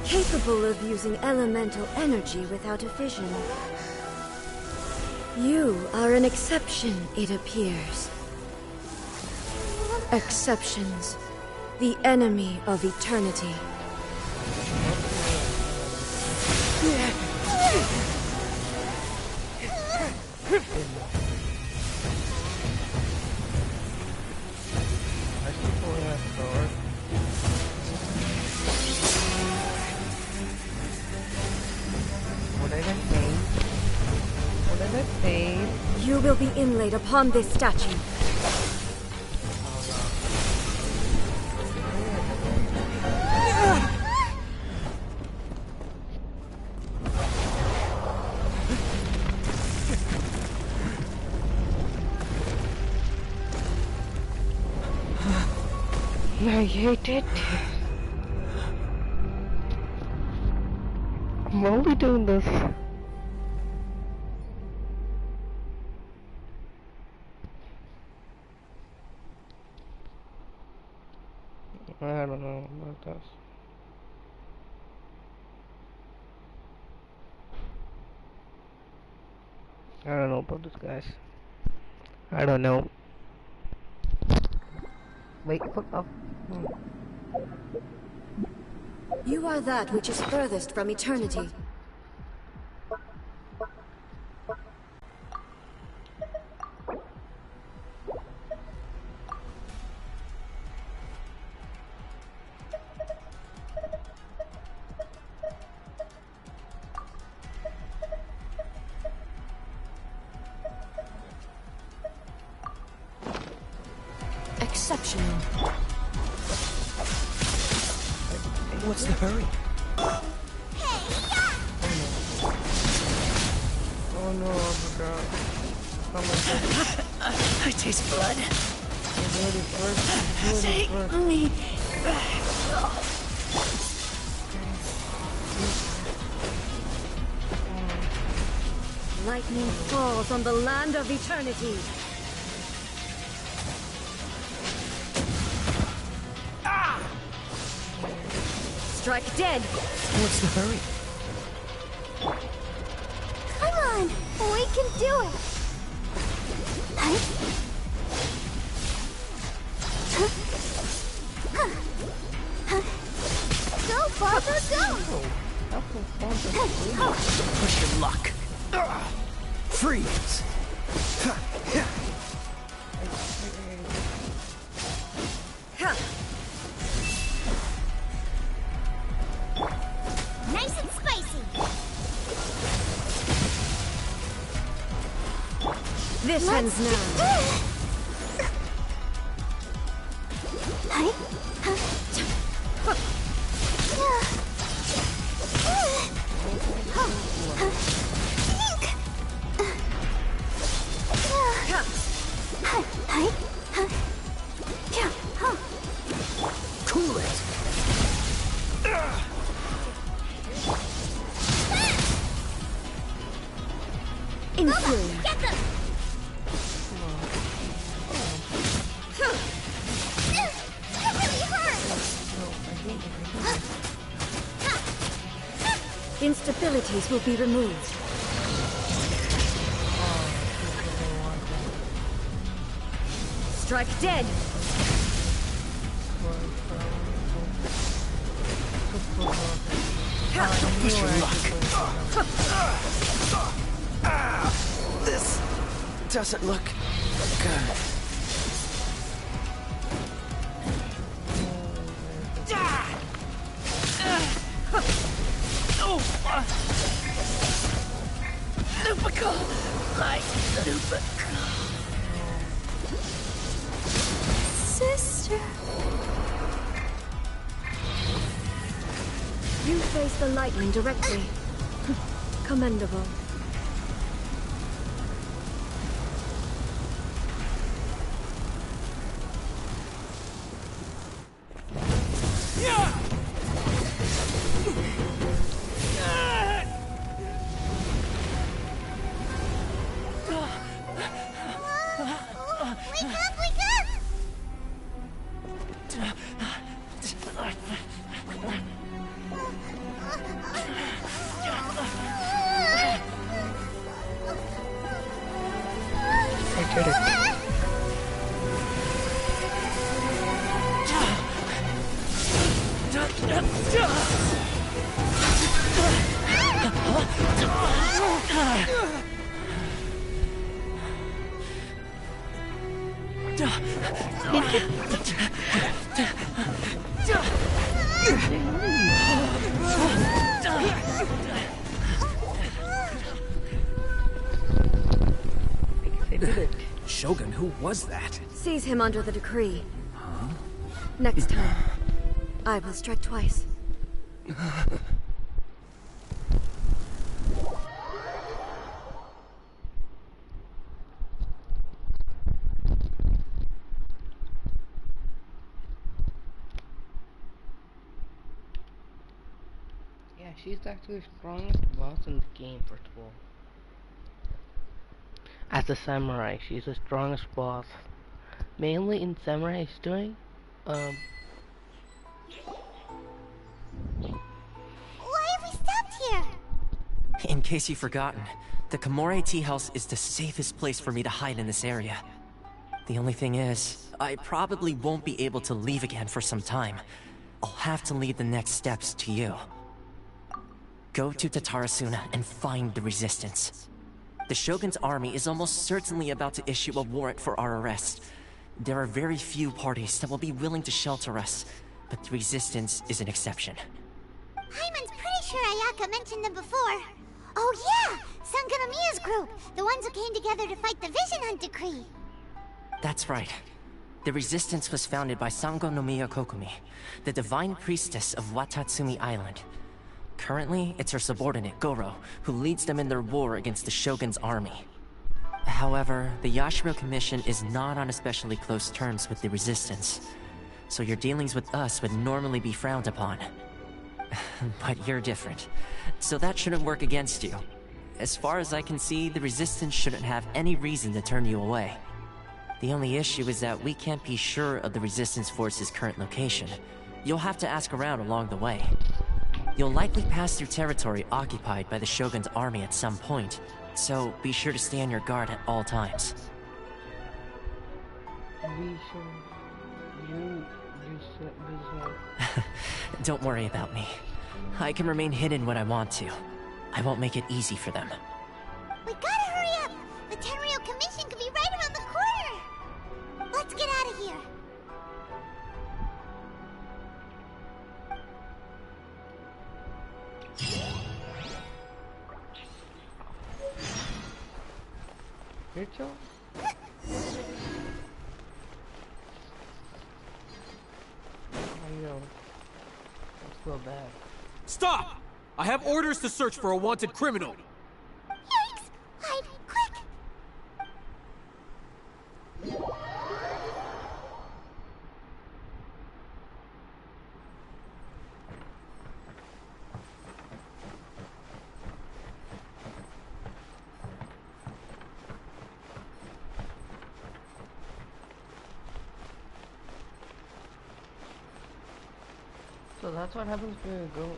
Capable of using elemental energy without a vision. You are an exception, it appears. Exceptions. The enemy of eternity. You will be inlaid upon this statue. I hate it. I'm only doing this. I don't know about this. I don't know about this, guys. I don't know. Wait, what the? You are that which is furthest from eternity. Exceptional. What's the hurry? Oh no, I forgot. I taste blood. Take me. Lightning falls on the land of eternity. Strike dead. What's the hurry? Come on, we can do it. Go, Barbara, go! Push your luck. Freeze. Nice and spicy. This ends now. Cool it. Inferior. Get them! It really hurts! Instabilities will be removed. Strike dead. Push your luck. This doesn't look good. Lupical! My Lupical. Sister. You face the lightning directly. Commendable. Get it. They did it. Shogun, who was that? Seize him under the decree. Next time, I will strike twice. Yeah, she's actually the strongest boss in the game, first of all. As a samurai, she's the strongest boss. Mainly in samurai doing, Why have we stopped here? In case you've forgotten, the Komore Tea House is the safest place for me to hide in this area. The only thing is, I probably won't be able to leave again for some time. I'll have to leave the next steps to you. Go to Tatarasuna and find the resistance. The Shogun's army is almost certainly about to issue a warrant for our arrest. There are very few parties that will be willing to shelter us, but the resistance is an exception. Hyman's pretty sure Ayaka mentioned them before. Oh yeah! Sangonomiya's group! The ones who came together to fight the Vision Hunt Decree! That's right. The resistance was founded by Sango no Miya Kokumi, the divine priestess of Watatsumi Island. Currently, it's her subordinate, Goro, who leads them in their war against the Shogun's army. However, the Yashiro Commission is not on especially close terms with the resistance, so your dealings with us would normally be frowned upon. But you're different, so that shouldn't work against you. As far as I can see, the resistance shouldn't have any reason to turn you away. The only issue is that we can't be sure of the resistance force's current location. You'll have to ask around along the way. You'll likely pass through territory occupied by the Shogun's army at some point, so be sure to stay on your guard at all times. we should. You said this. Don't worry about me. I can remain hidden when I want to. I won't make it easy for them. We gotta hurry up! The Tenryou Commission could be right around the corner! Let's get out of here! Rachel? I know. That's so bad. Stop! I have orders to search for a wanted criminal. Yikes! Hide! Quick! So that's what happens when you go.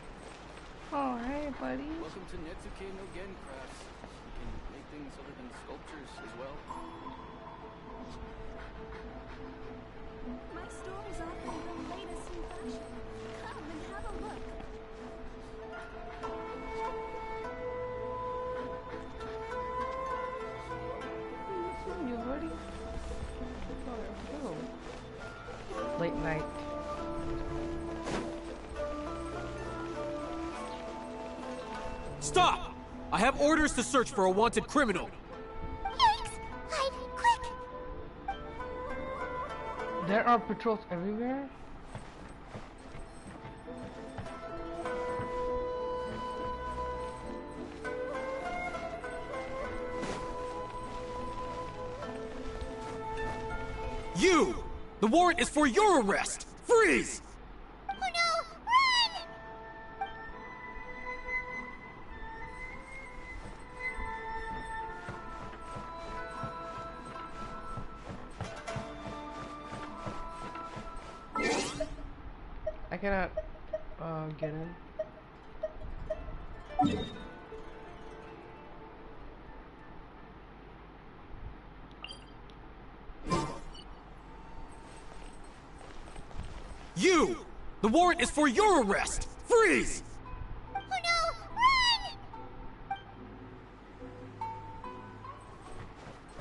Oh, hey, buddy. Welcome to Netsuke no Gen Crafts. You can make things other than sculptures as well. My stores offer the latest in fashion. Come and have a look. Listen, you buddy. Oh, let's go. Late night. Stop! I have orders to search for a wanted criminal. Yikes! Hide! Quick! There are patrols everywhere. You! The warrant is for your arrest! Freeze! Oh no! Run! I cannot get in. You! The warrant is for your arrest! Freeze! Oh no! Run!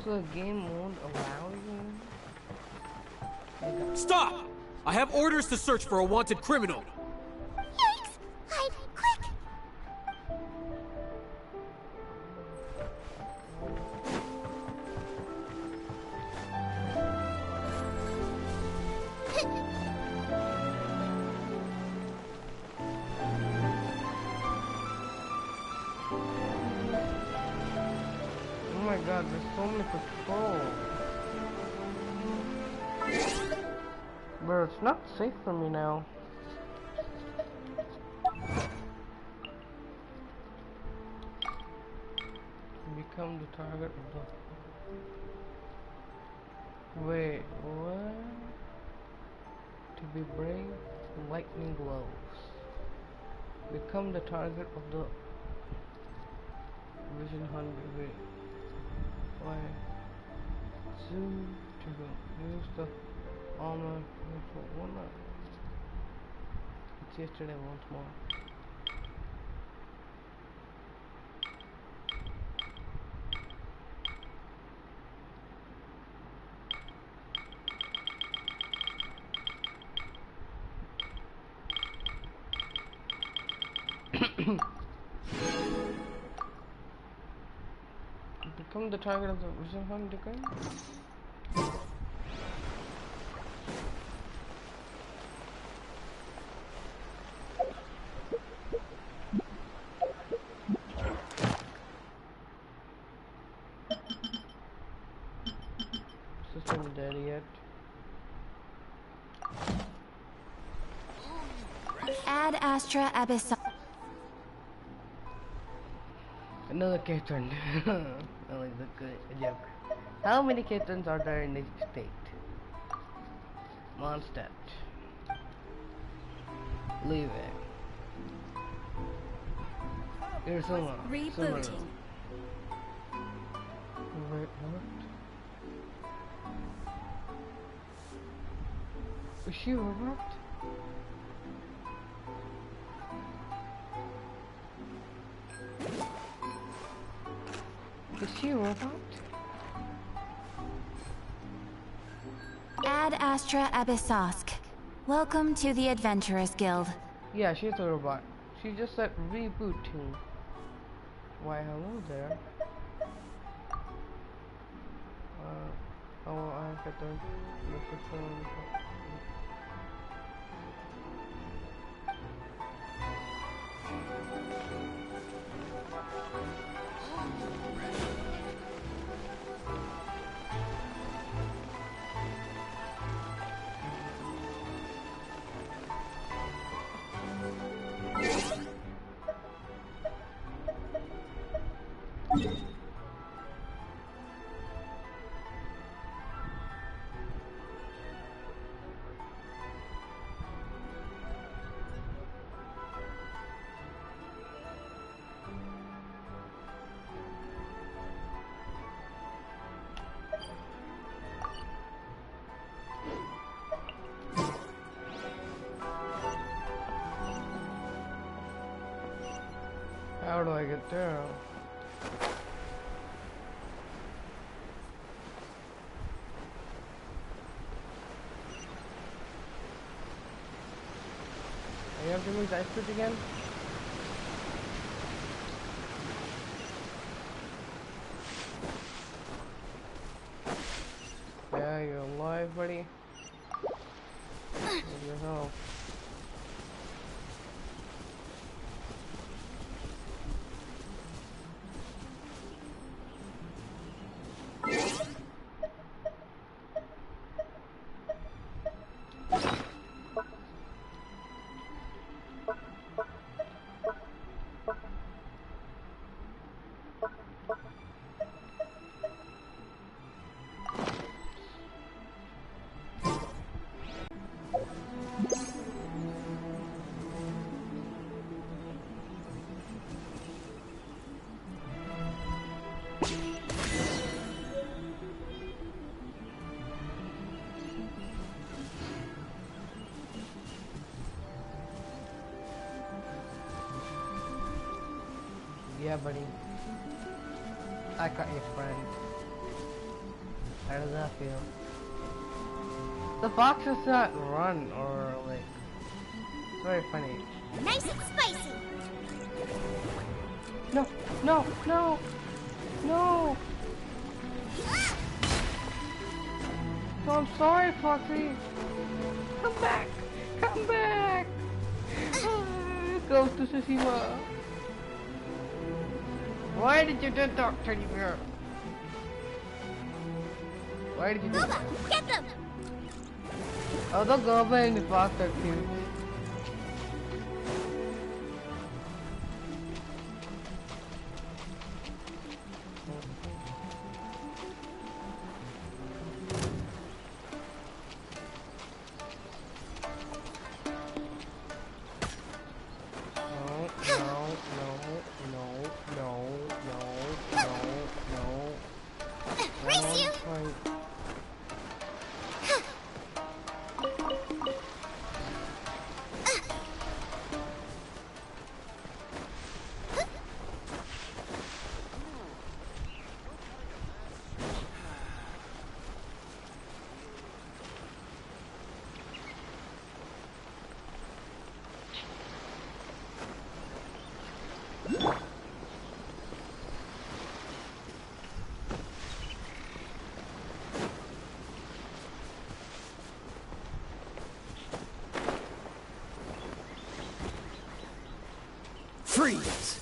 So the game won't allow you? Stop! I have orders to search for a wanted criminal. Yikes! Hide! Quick! Oh my god, there's so many patrols. Bro, it's not safe for me now. Become the target of the... Wait, what? To be brave, lightning gloves. Become the target of the vision hunt. Wait. Why? Zoom to use the armor. What not? It's yesterday once more. Become the target of the vision hunt again? System dead yet? Ad Astra Abyssal. Another kitten. I like the good joke. How many kittens are there in each state? Mondstadt. Leave it. Here's someone. Rebooting. Wait, what? Is she a robot? Is she a robot? Ad Astra Abyssosk. Welcome to the Adventurers Guild. Yeah, she's a robot. She just said rebooting. Why, hello there. Oh, I get the microphone. How do I get there? You have to move that switch again? Yeah, you're alive, buddy. Need your help. Yeah, buddy. I got your friend. How does that feel? The fox does not run or like. It's very funny. Nice and spicy. No, no, no, no. So I'm sorry, Foxy. Come back, come back. Go to Tsushima. Why did you do that, Teddy Bear? Why did you do that? Booba, get them! Oh, the goblin and the fox are cute. Race you! Freeze!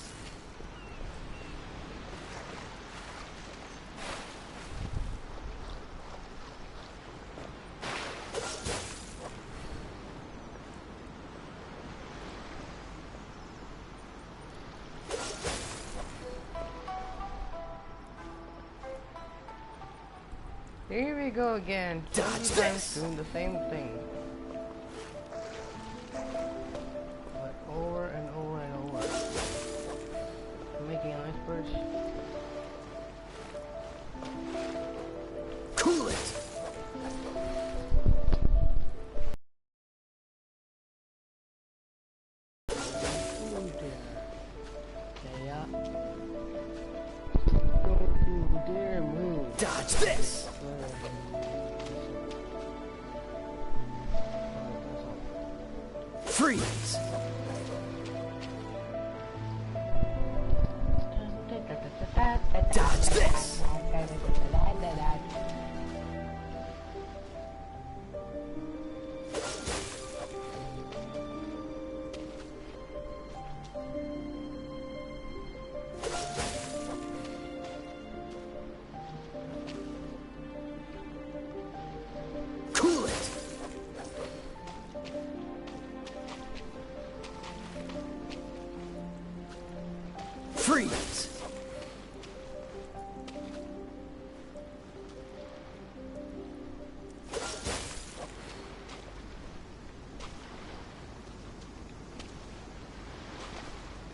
Here we go again. Dodge this. Doing the same thing. But over and over and over. Making a nice bridge. Cool it! Ooh dear. Yeah. Ooh dear, move. Dodge this! Freeze! Dodge this! Cool it! Freeze!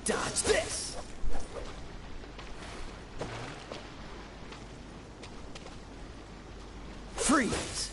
Dodge this! Freeze!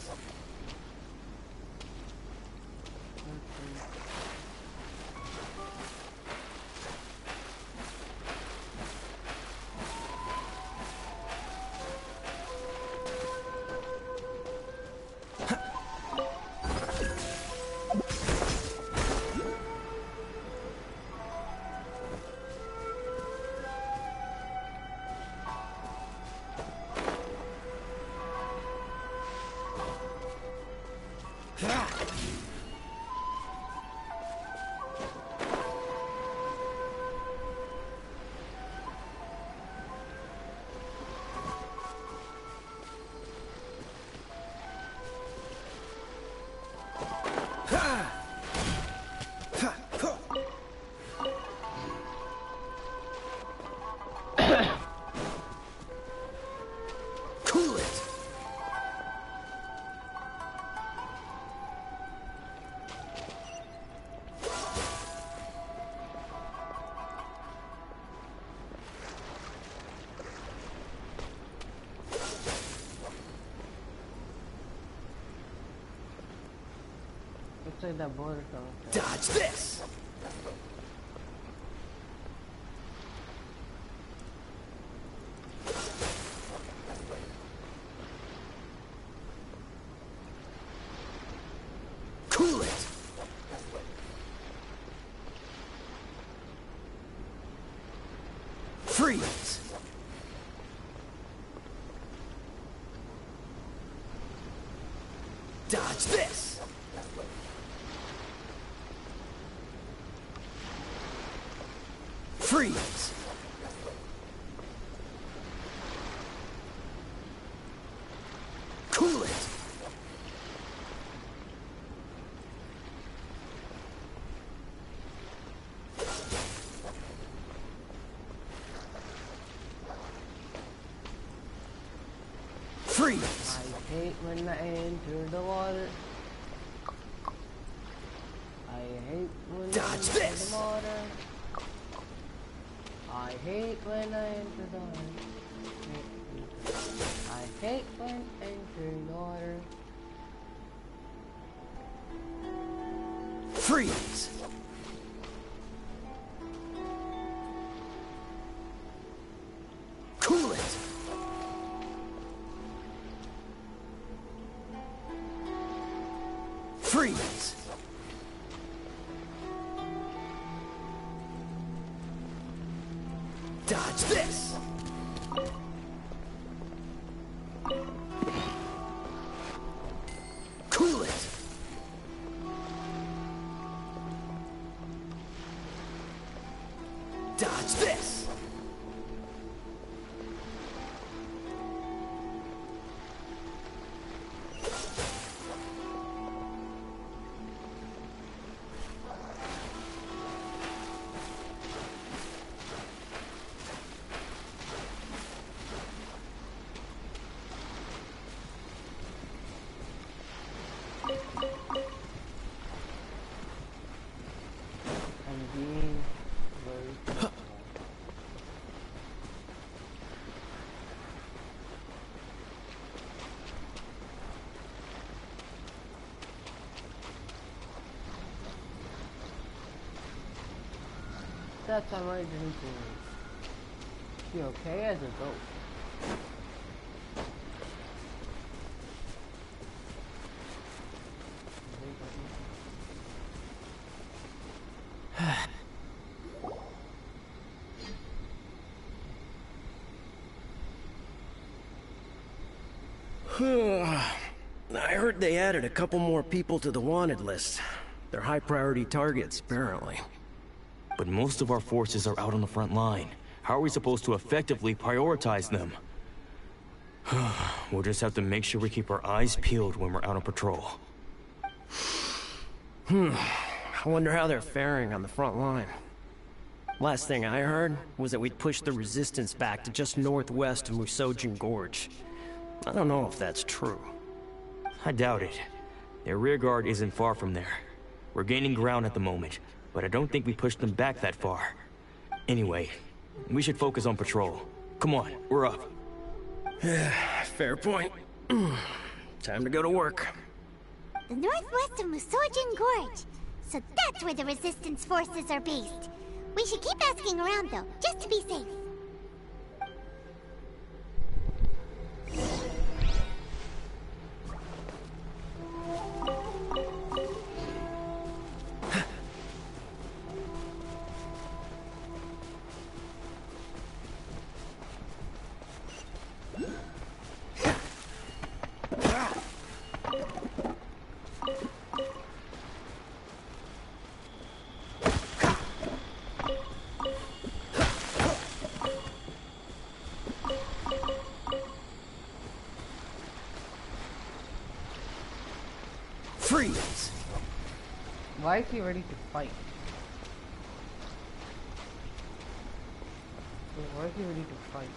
Cool it! Looks like that border coming. Dodge this! Freeze! Dodge this! Freeze! Cool it! Freeze! I hate when I enter the water. I hate when Dodge I enter this. the water. I hate when I enter the water. I hate when I enter the water. Freeze! Cool it! Freeze! Dodge this! Cool it! Dodge this! I'm being very careful. That's all right, didn't you? She okay as a ghost? I heard they added a couple more people to the wanted list. They're high priority targets, apparently. But most of our forces are out on the front line. How are we supposed to effectively prioritize them? We'll just have to make sure we keep our eyes peeled when we're out on patrol. I wonder how they're faring on the front line. Last thing I heard was that we'd pushed the resistance back to just northwest of Musojin Gorge. I don't know if that's true. I doubt it. Their rear guard isn't far from there. We're gaining ground at the moment, but I don't think we pushed them back that far. Anyway, we should focus on patrol. Come on, we're up. Fair point. Time to go to work. The northwest of Musojin Gorge. So that's where the resistance forces are based. We should keep asking around though, just to be safe. Freeze! Why is he ready to fight? Why is he ready to fight?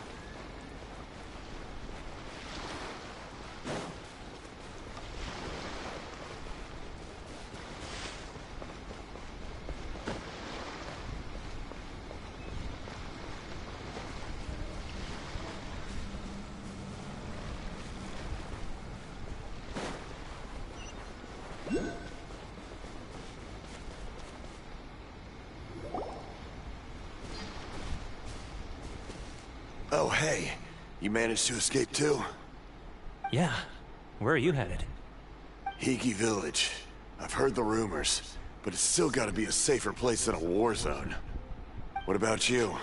Oh, hey. You managed to escape too? Yeah. Where are you headed? Hiki Village. I've heard the rumors, but it's still gotta be a safer place than a war zone. What about you?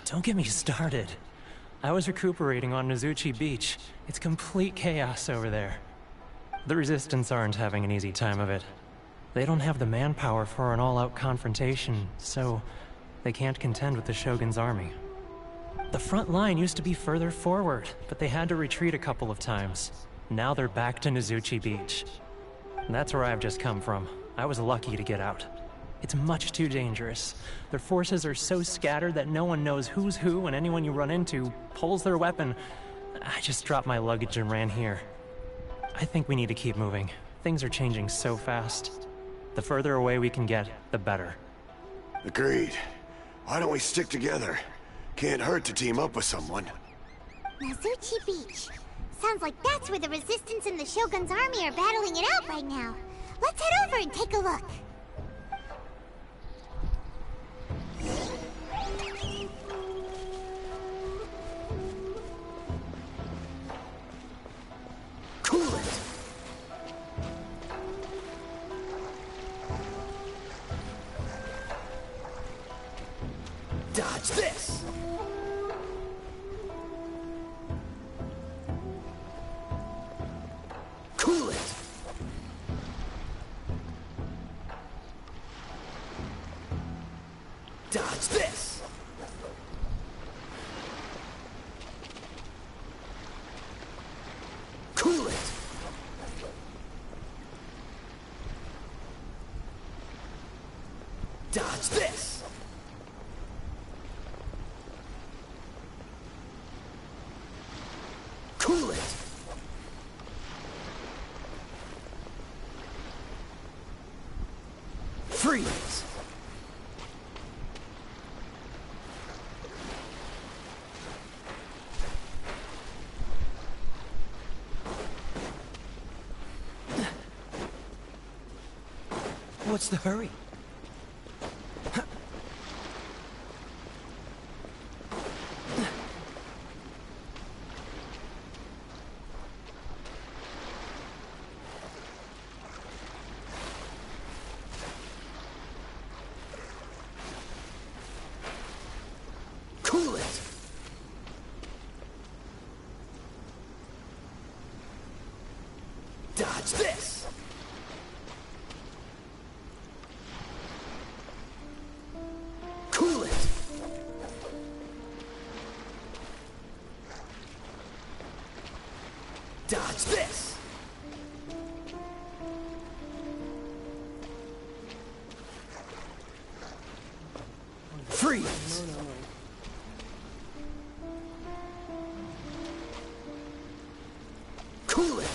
Don't get me started. I was recuperating on Nozuchi Beach. It's complete chaos over there. The Resistance aren't having an easy time of it. They don't have the manpower for an all-out confrontation, so they can't contend with the Shogun's army. The front line used to be further forward, but they had to retreat a couple of times. Now they're back to Nozuchi Beach. That's where I've just come from. I was lucky to get out. It's much too dangerous. Their forces are so scattered that no one knows who's who, and anyone you run into pulls their weapon. I just dropped my luggage and ran here. I think we need to keep moving. Things are changing so fast. The further away we can get, the better. Agreed. Why don't we stick together? Can't hurt to team up with someone. Nozuchi Beach. Sounds like that's where the Resistance and the Shogun's army are battling it out right now. Let's head over and take a look. Cool it! Dodge this! Cool it! Dodge this! Cool it! Dodge this! Cool it! Freeze! What's the hurry? Cool it! Dodge this! Cool it! Dodge this! Freeze! Cool it!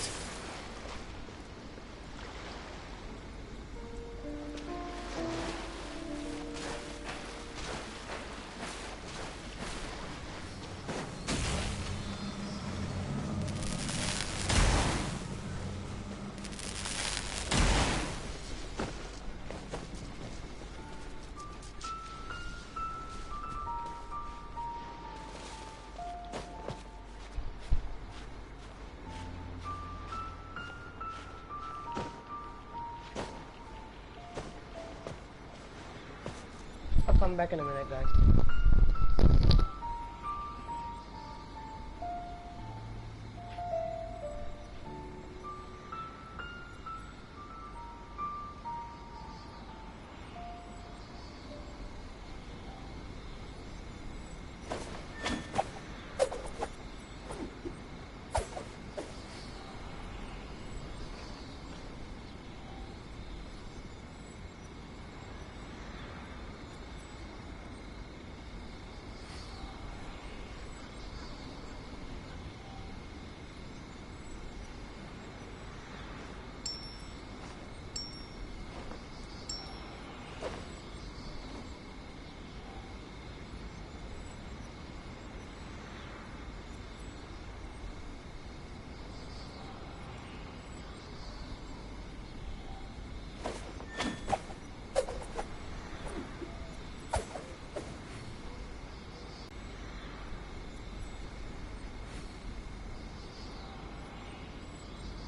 I'll come back in a minute, guys.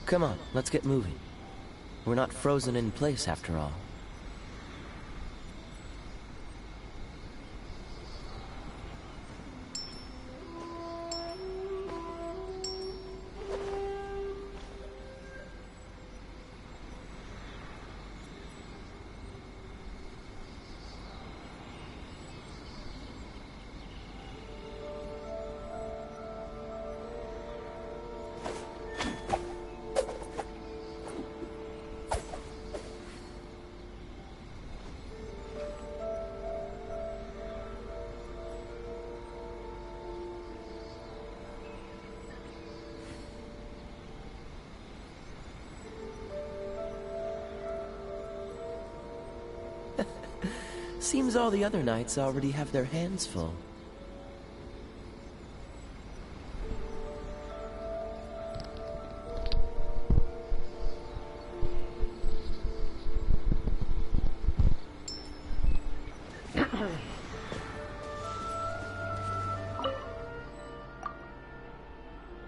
Come on, let's get moving. We're not frozen in place after all. Seems all the other knights already have their hands full.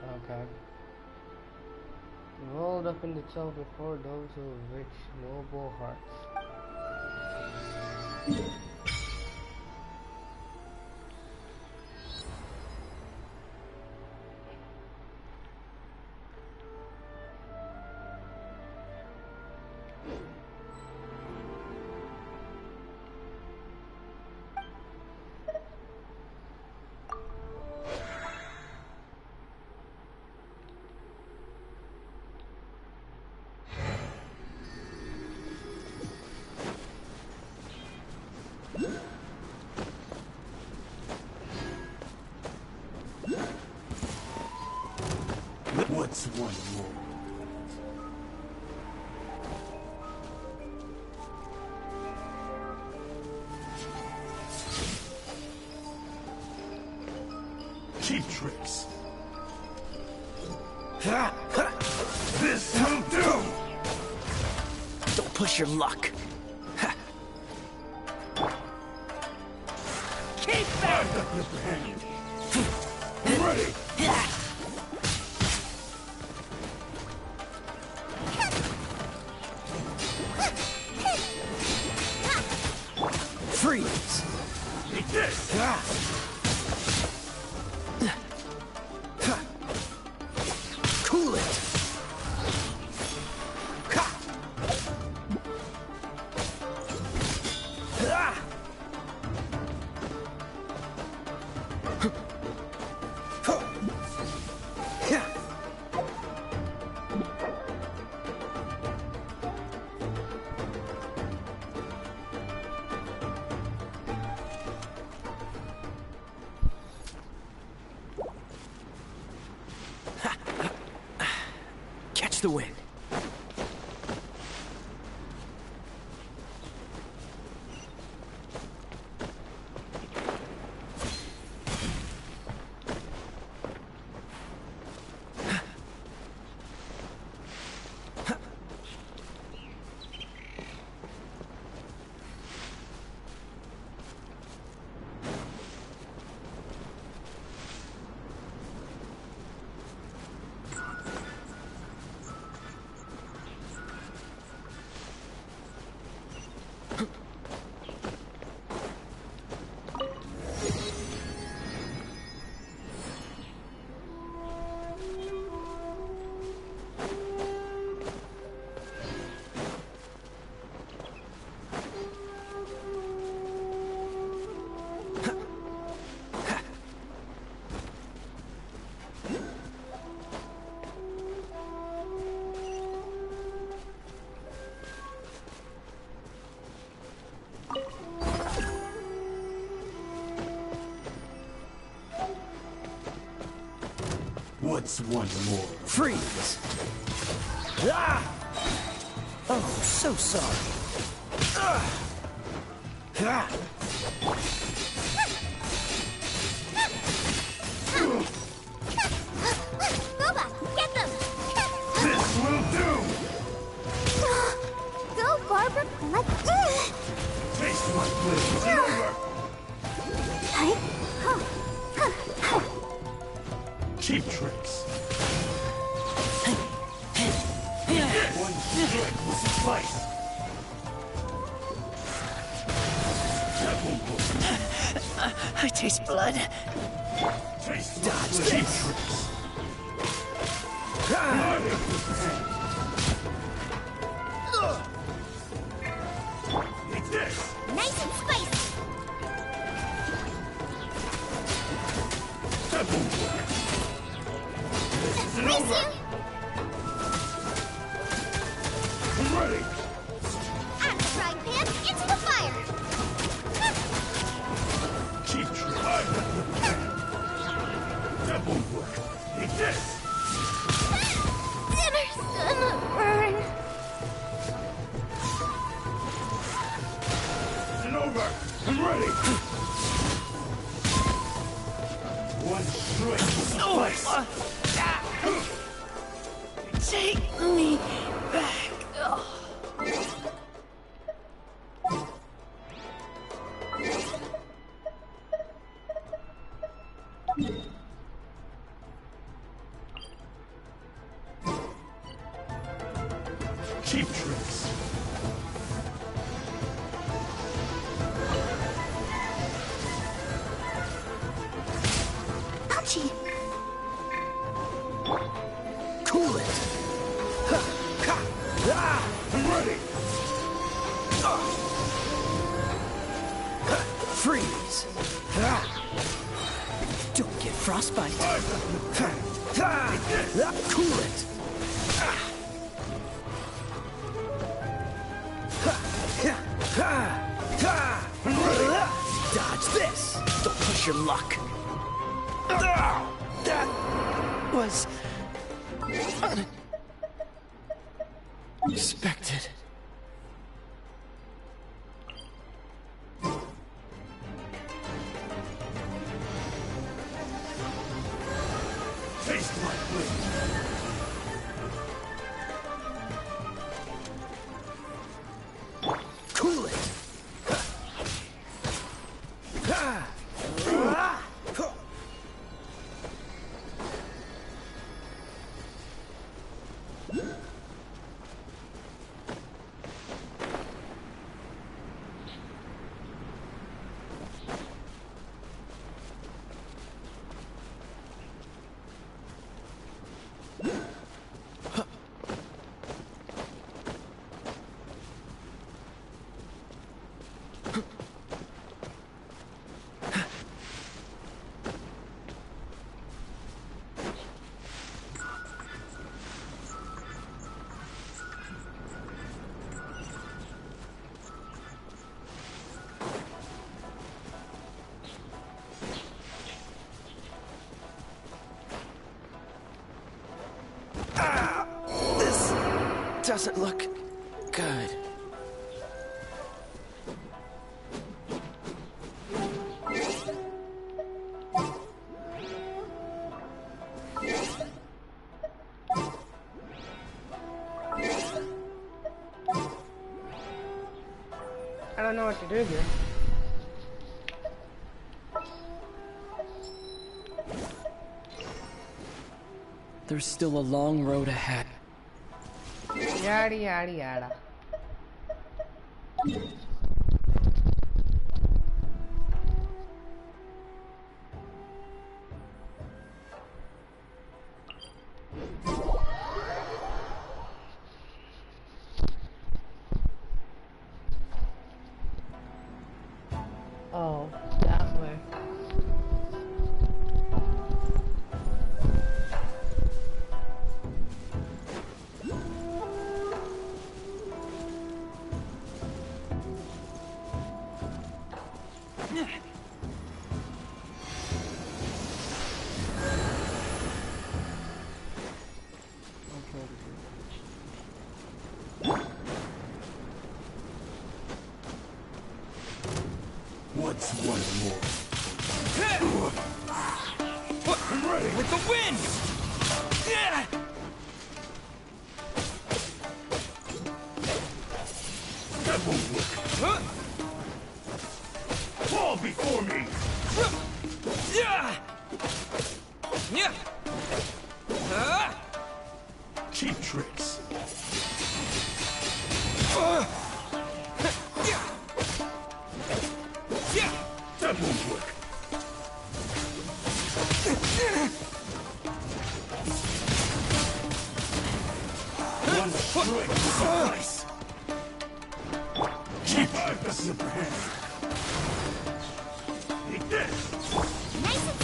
Okay. Rolled up in the cell before those who have rich, noble hearts. What's one more? Cheap tricks. This will do! Don't push your luck. Keep back! I've got your companion. Ready! Freeze! Eat this! Cool it! Catch the wind. What's one more? Freeze! Ah! Oh, so sorry. Ah! Boba, get them! This will do! Go, Barbara! Taste my bliss is over! Cheap tricks. One strike will suffice. I taste blood. Taste dodge cheap tricks. Eat this. Nice and spicy! Race you! I'm ready. Out of the frying pan, into the fire! Cheap trick. That won't work. Eat this. Dinner's gonna burn! It's over. I'm ready! One strike will suffice! Take me back. Cheap tricks. Ouchie! Cool it. I'm ready! Freeze. Don't get frostbite. Cool it. Dodge this. Don't push your luck. That was unexpected. Taste my blade! Cool it. This doesn't look good. I don't know what to do here. There's still a long road ahead. Yada yada yada. Oh, that way. What's one more? I'm ready! With the wind! That won't work! Fall before me! Cheap tricks! That won't work! One strike will suffice! Cheap trick the slipper hand! Eat this! Nice and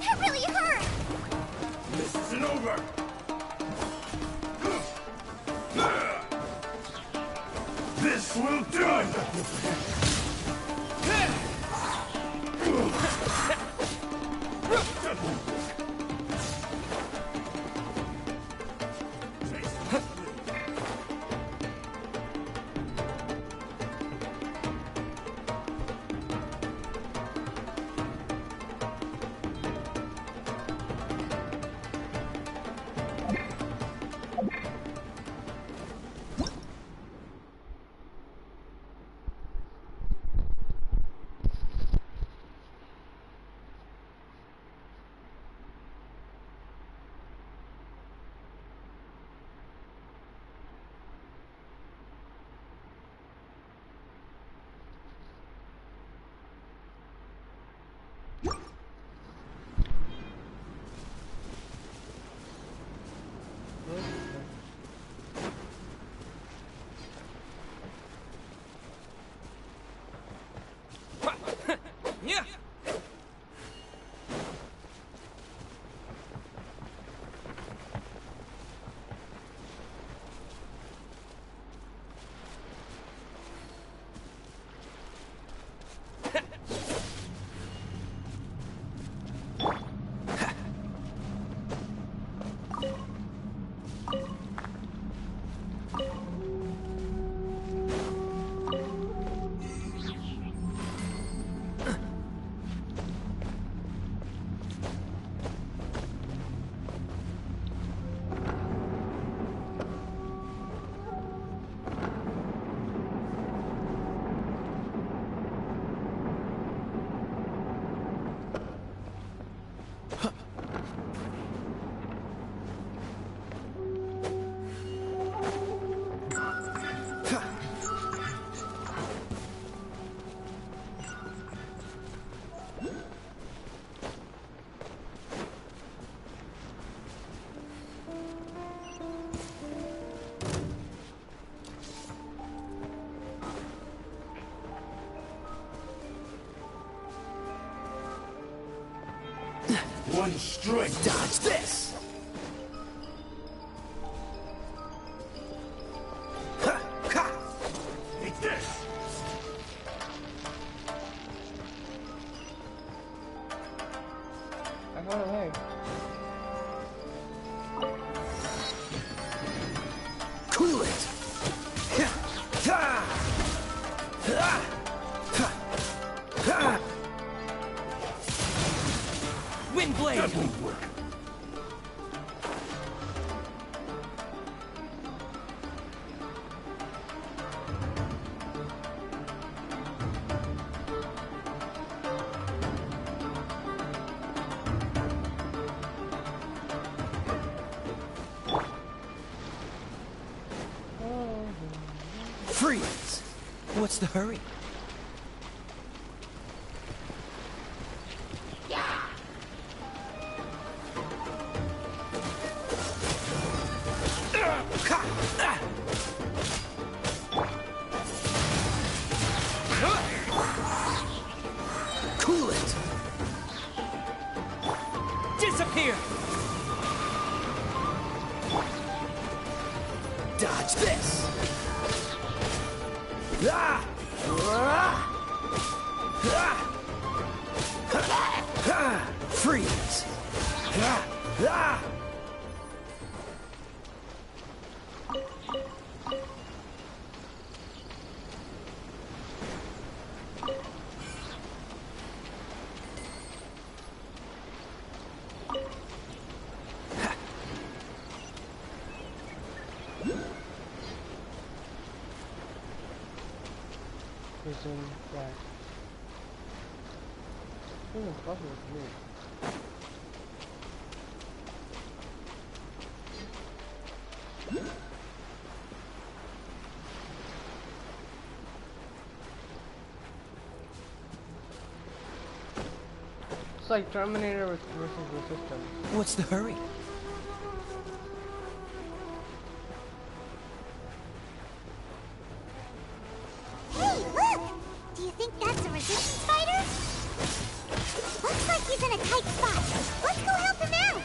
that really hurt! This isn't over! This will do it! one strike. Dodge this! Ha! Ha! Take this. I got away. Cool it! Wind blade! That won't work. Freeze! What's the hurry? Cool it! Disappear! Dodge this! Ah! Freeze! Prison back. Who the fuck is me? It's like Terminator versus Resistance. What's the hurry? Hey, look! Do you think that's a resistance fighter? Looks like he's in a tight spot. Let's go help him out!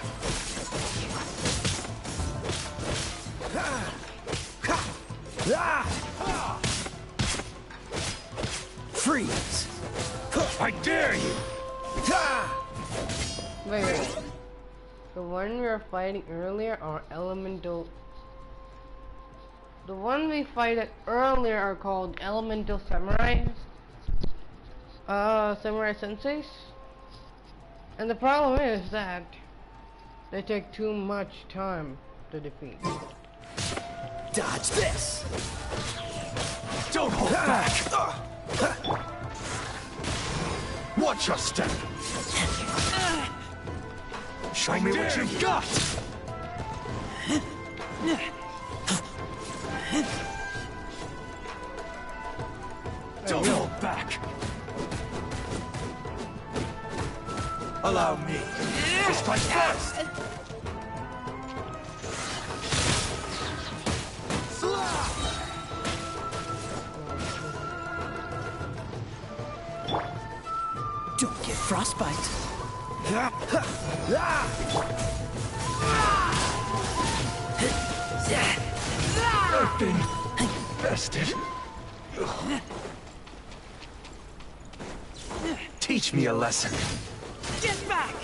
Freeze! I dare you! Wait. The one we were fighting earlier are elemental. The one we fighted earlier are called elemental samurai. Samurai senseis. And the problem is that they take too much time to defeat. Dodge this! Don't hold back! Watch your step! Show me what you got! Don't hold back! Allow me to strike first! Don't get frostbite. I've been bested. Teach me a lesson. Get back!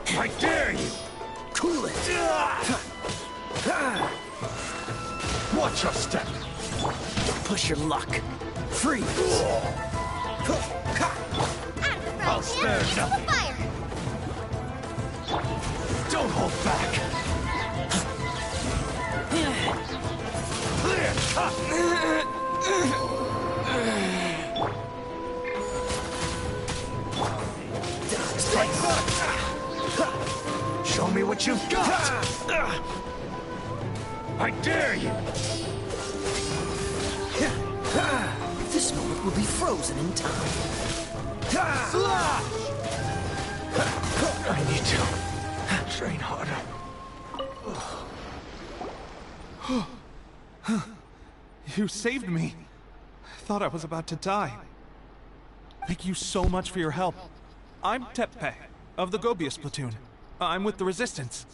I dare you! Cool it! Watch your step! Don't push your luck. Freeze! I'll spare nothing! Don't hold back! Clear cut! Strike first! Show me what you've got! I dare you! This moment will be frozen in time. I need to train harder. You saved me. I thought I was about to die. Thank you so much for your help. I'm Tepe, of the Gobius platoon. I'm with the Resistance.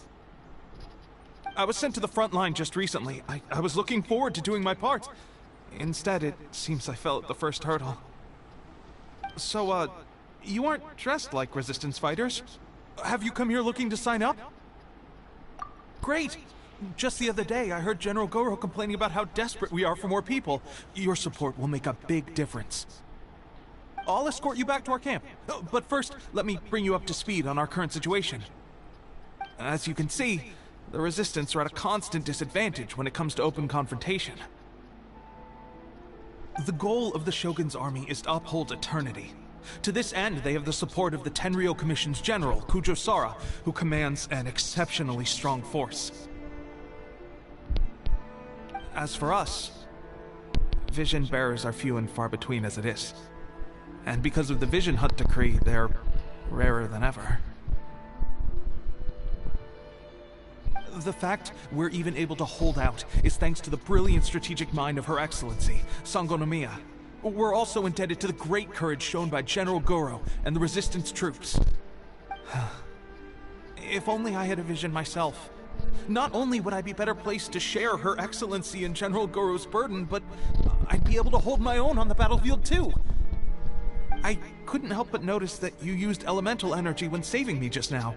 I was sent to the front line just recently. I was looking forward to doing my part. Instead, it seems I fell at the first hurdle. So, you aren't dressed like Resistance fighters? Have you come here looking to sign up? Great! Just the other day, I heard General Goro complaining about how desperate we are for more people. Your support will make a big difference. I'll escort you back to our camp. But first, let me bring you up to speed on our current situation. As you can see, the Resistance are at a constant disadvantage when it comes to open confrontation. The goal of the Shogun's army is to uphold eternity. To this end, they have the support of the Tenryou Commission's general, Kujo Sara, who commands an exceptionally strong force. As for us, vision bearers are few and far between as it is. And because of the Vision Hunt decree, they're rarer than ever. The fact we're even able to hold out is thanks to the brilliant strategic mind of Her Excellency, Sango no Miya. We're also indebted to the great courage shown by General Goro and the Resistance troops. If only I had a vision myself. Not only would I be better placed to share Her Excellency and General Goro's burden, but I'd be able to hold my own on the battlefield too. I couldn't help but notice that you used elemental energy when saving me just now.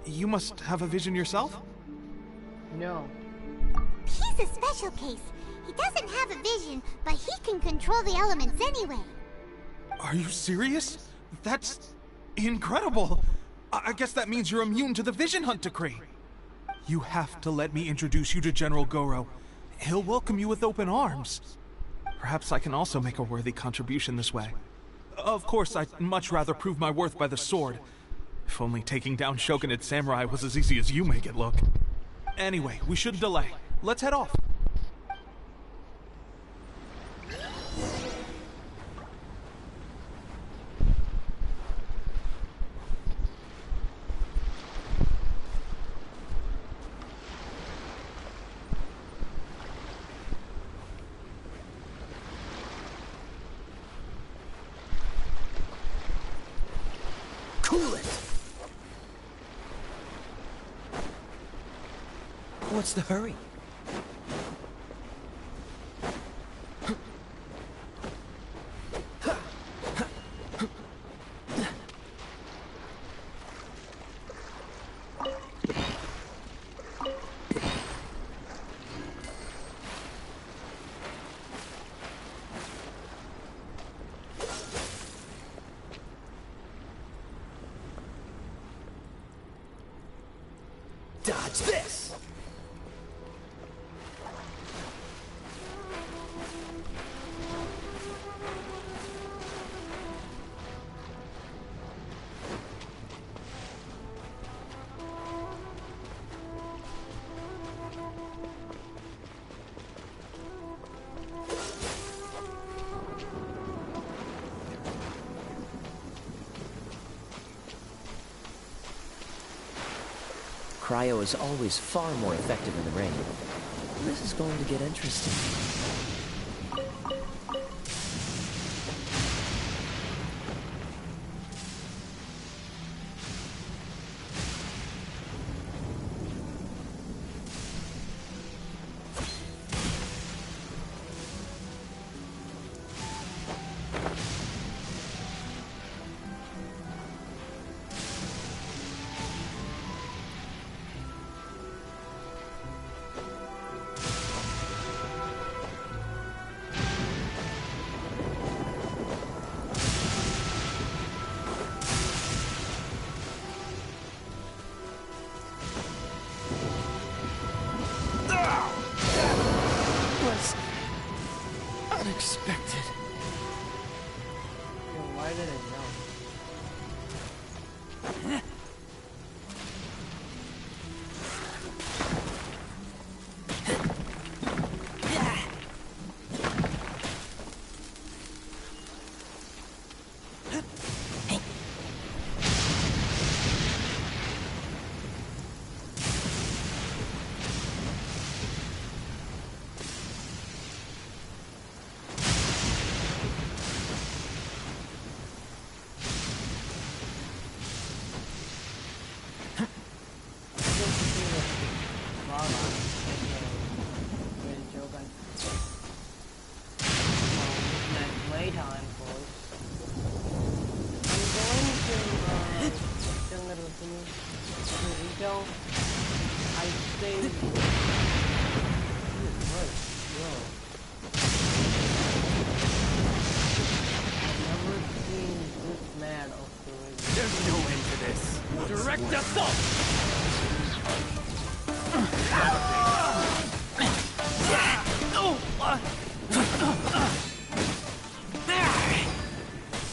You must have a vision yourself? No. He's a special case. He doesn't have a vision, but he can control the elements anyway. Are you serious? That's incredible. I guess that means you're immune to the Vision Hunt decree. You have to let me introduce you to General Goro. He'll welcome you with open arms. Perhaps I can also make a worthy contribution this way. Of course, I'd much rather prove my worth by the sword. If only taking down shogunate samurai was as easy as you make it look. Anyway, we shouldn't delay. Let's head off. Cool it! What's the hurry? Dodge this! Cryo is always far more effective in the rain. This is going to get interesting.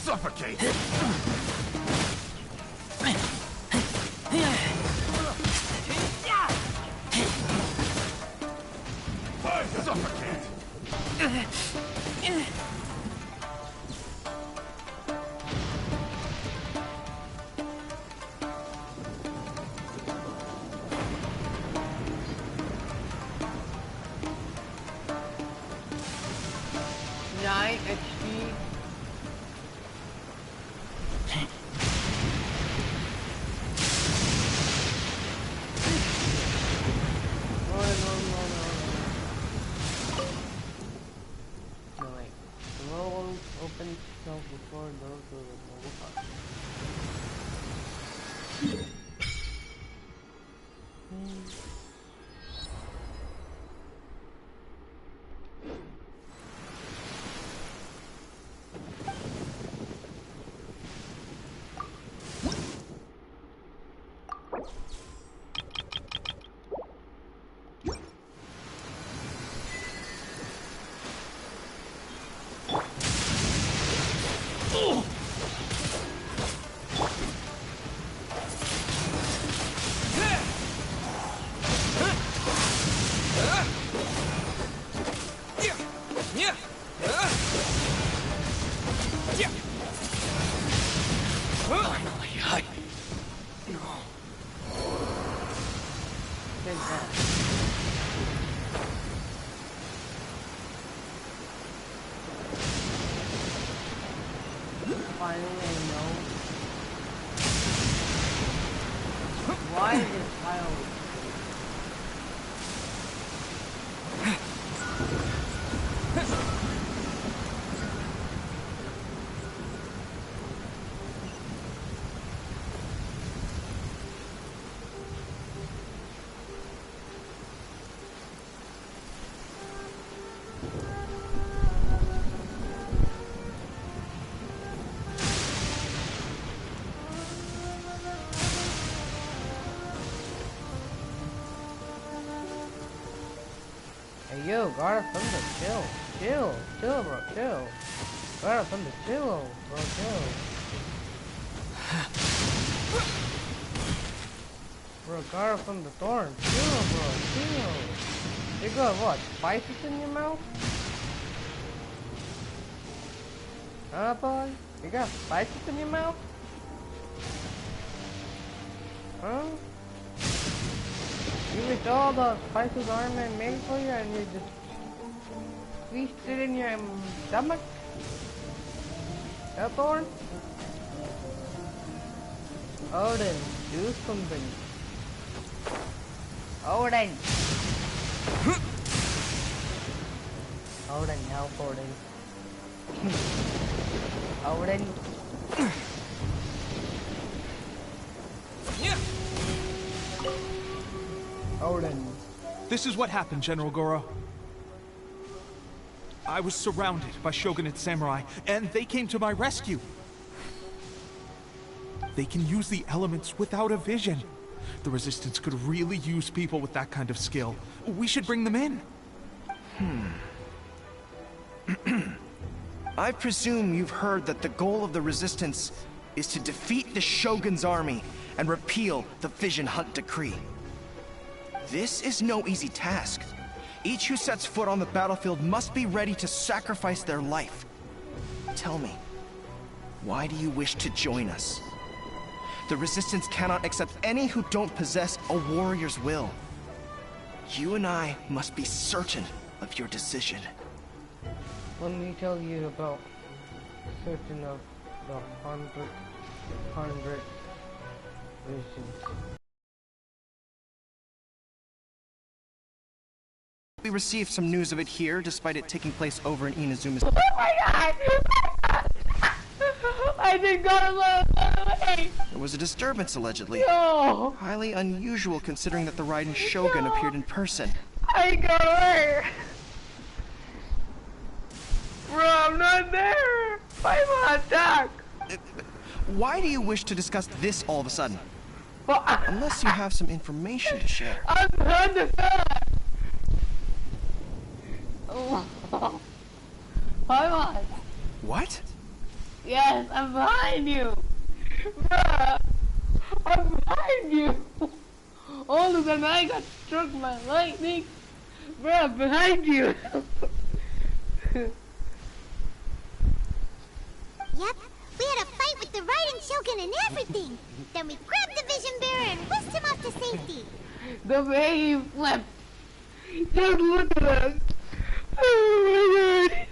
Suffocate! Suffocate! Nine HP. No, wait. The world opens itself before those who will move Finally, I know. Why is this child? Hey yo, guard from the chill, bro, chill. Guard from the chill, bro, chill. Bro, guard from the thorn, chill, bro, chill. You got what? Spices in your mouth? Huh, boy? You got spices in your mouth? Huh? You wish all the spices Iron Man made for you and you just squeezed it in your stomach? That thorn? Odin, do something. Odin! Odin, help Odin. Odin. Odin. This is what happened, General Goro. I was surrounded by Shogunate samurai, and they came to my rescue. They can use the elements without a vision. The Resistance could really use people with that kind of skill. We should bring them in. I presume you've heard that the goal of the Resistance is to defeat the Shogun's army and repeal the Vision Hunt Decree. This is no easy task. Each who sets foot on the battlefield must be ready to sacrifice their life. Tell me, why do you wish to join us? The Resistance cannot accept any who don't possess a warrior's will. You and I must be certain of your decision. Let me tell you about certain of the hundred visions. We received some news of it here, despite it taking place over in Inazuma's. Oh my god! I didn't go away! There was a disturbance, allegedly. No! Highly unusual, considering that the Raiden Shogun appeared in person. I got away! Bro, I'm not there! I'm on attack! Why do you wish to discuss this all of a sudden? Unless you have some information to share. I'm behind the fence! Oh. Paimon! What? Yes, I'm behind you! Bruh! I'm behind you! All of them, I got struck by lightning! Bruh, I'm behind you! Yep, we had a fight with the Raiden Shogun and everything! Then we grabbed the Vision Bearer and whisked him off to safety! The way he flipped! Just look at us! Oh my god!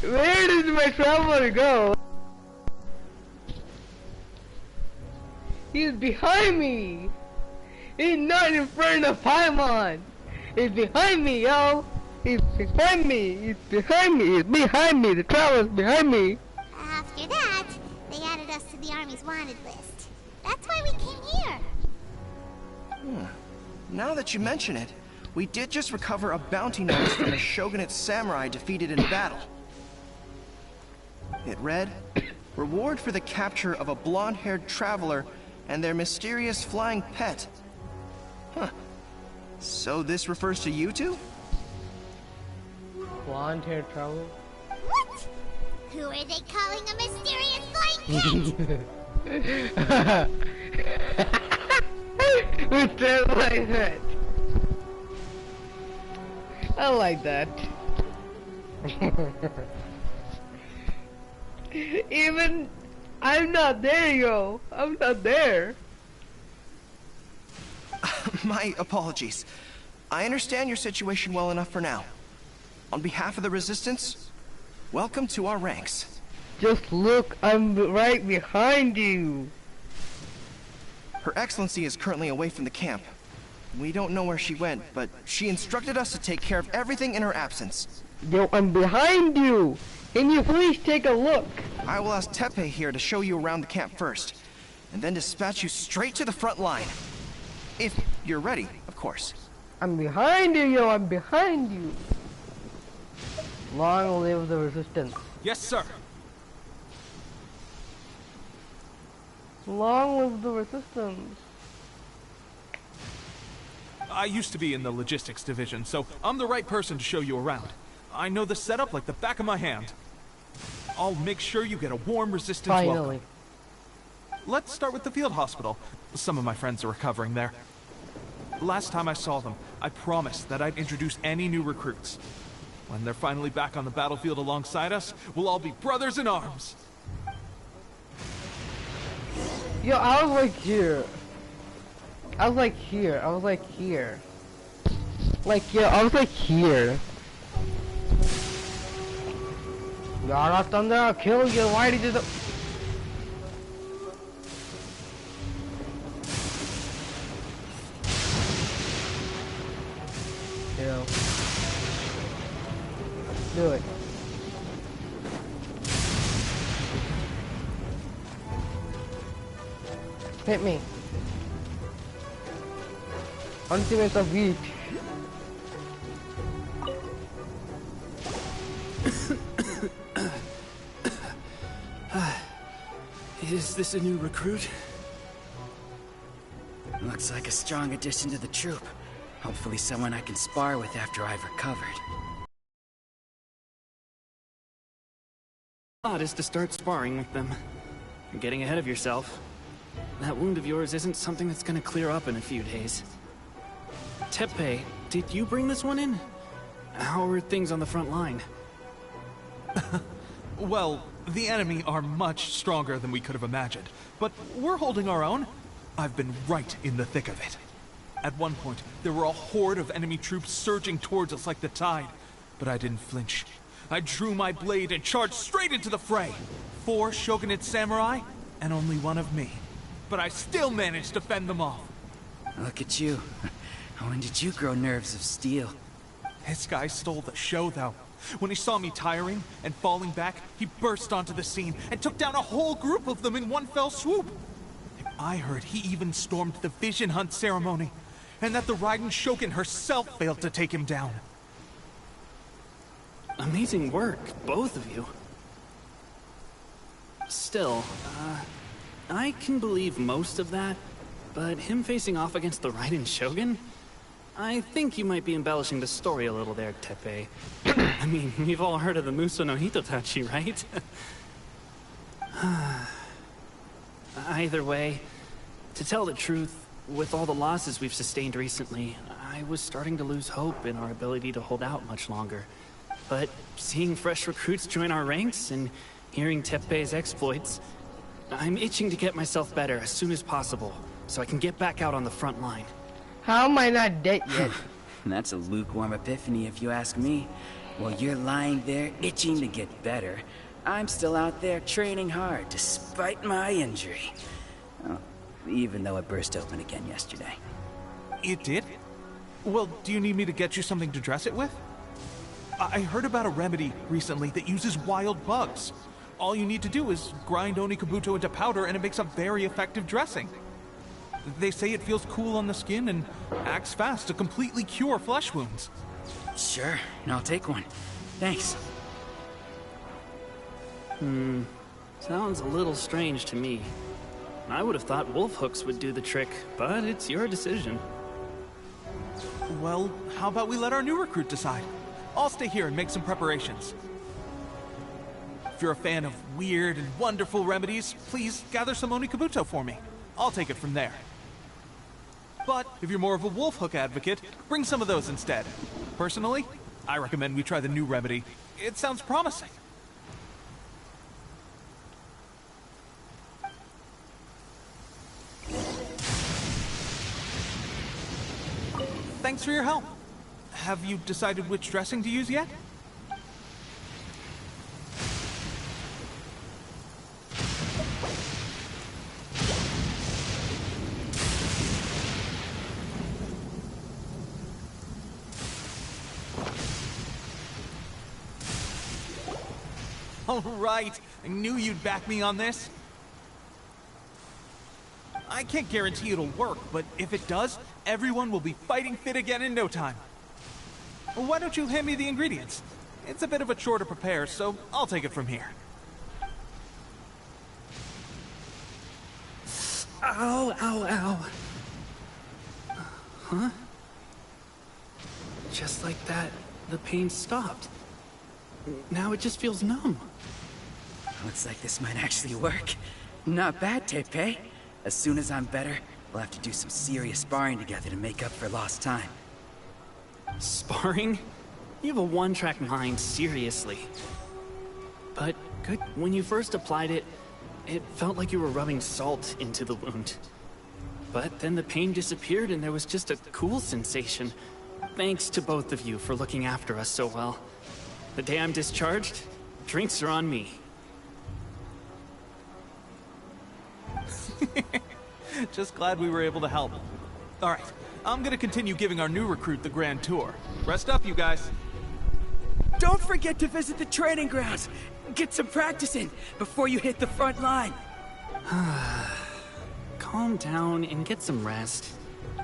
Where did my traveler go? He's behind me! He's not in front of Paimon! He's behind me, yo! He's behind me! He's behind me! He's behind me! The traveler's behind me! After that, they added us to the Army's wanted list. That's why we came here. Now that you mention it, we did just recover a bounty notice from a shogunate samurai defeated in battle. It read, "Reward for the capture of a blonde-haired traveler and their mysterious flying pet." Huh. So this refers to you two? Blonde-haired traveler? What? Who are they calling a mysterious flying pet? Mr. Flying Pet. I like that. Even I'm not there, yo. I'm not there. My apologies. I understand your situation well enough for now. On behalf of the Resistance, welcome to our ranks. Just look, I'm right behind you. Her Excellency is currently away from the camp. We don't know where she went, but she instructed us to take care of everything in her absence. Yo, I'm behind you. Can you please take a look? I will ask Teppei here to show you around the camp first, and then dispatch you straight to the front line. If you're ready, of course. I'm behind you, yo, I'm behind you. Long live the Resistance. Yes, sir. Long live the Resistance. I used to be in the logistics division, so I'm the right person to show you around. I know the setup like the back of my hand. I'll make sure you get a warm Resistance welcome. Let's start with the field hospital. Some of my friends are recovering there. Last time I saw them, I promised that I'd introduce any new recruits. When they're finally back on the battlefield alongside us, we'll all be brothers in arms. Yo, I was like here. I was like here. I was like here. Like, yeah, I was like here. Yara Thunder, I'll kill you. Why did you do... Yo. Do it. Hit me. Ultimate of Geek. Is this a new recruit? Looks like a strong addition to the troop. Hopefully someone I can spar with after I've recovered. Odd is to start sparring with them. You're getting ahead of yourself. That wound of yours isn't something that's gonna clear up in a few days. Teppei, did you bring this one in? How are things on the front line? Well, the enemy are much stronger than we could have imagined, but we're holding our own. I've been right in the thick of it. At one point, there were a horde of enemy troops surging towards us like the tide, but I didn't flinch. I drew my blade and charged straight into the fray. 4 shogunate samurai, and only 1 of me. But I still managed to fend them off. Look at you. When did you grow nerves of steel? This guy stole the show, though. When he saw me tiring and falling back, he burst onto the scene and took down a whole group of them in one fell swoop. I heard he even stormed the Vision Hunt ceremony, and that the Raiden Shogun herself failed to take him down. Amazing work, both of you. Still, I can believe most of that, but him facing off against the Raiden Shogun? I think you might be embellishing the story a little there, Teppei. I mean, we've all heard of the Muso no Hitotachi, right? Either way, to tell the truth, with all the losses we've sustained recently, I was starting to lose hope in our ability to hold out much longer. But seeing fresh recruits join our ranks and hearing Teppei's exploits, I'm itching to get myself better as soon as possible, so I can get back out on the front line. How am I not dead yet? That's a lukewarm epiphany if you ask me. While you're lying there itching to get better, I'm still out there training hard despite my injury. Oh, even though it burst open again yesterday. It did? Well, do you need me to get you something to dress it with? I heard about a remedy recently that uses wild bugs. All you need to do is grind Onikabuto into powder and it makes a very effective dressing. They say it feels cool on the skin and acts fast to completely cure flesh wounds. Sure, I'll take one. Thanks. Sounds a little strange to me. I would have thought wolf hooks would do the trick, but it's your decision. Well, how about we let our new recruit decide? I'll stay here and make some preparations. If you're a fan of weird and wonderful remedies, please gather some Onikabuto for me. I'll take it from there. But if you're more of a wolf hook advocate, bring some of those instead. Personally, I recommend we try the new remedy. It sounds promising. Thanks for your help. Have you decided which dressing to use yet? All right, I knew you'd back me on this. I can't guarantee it'll work, but if it does, everyone will be fighting fit again in no time. Why don't you hand me the ingredients? It's a bit of a chore to prepare, so I'll take it from here. Ow, ow, ow. Huh? Just like that, the pain stopped. Now it just feels numb. Looks like this might actually work. Not bad, Teppei. As soon as I'm better, we'll have to do some serious sparring together to make up for lost time. Sparring? You have a one-track mind, seriously. But good, when you first applied it, it felt like you were rubbing salt into the wound. But then the pain disappeared and there was just a cool sensation. Thanks to both of you for looking after us so well. The day I'm discharged, drinks are on me. Just glad we were able to help. All right, I'm gonna continue giving our new recruit the grand tour. Rest up, you guys. Don't forget to visit the training grounds. Get some practice in before you hit the front line. Calm down and get some rest.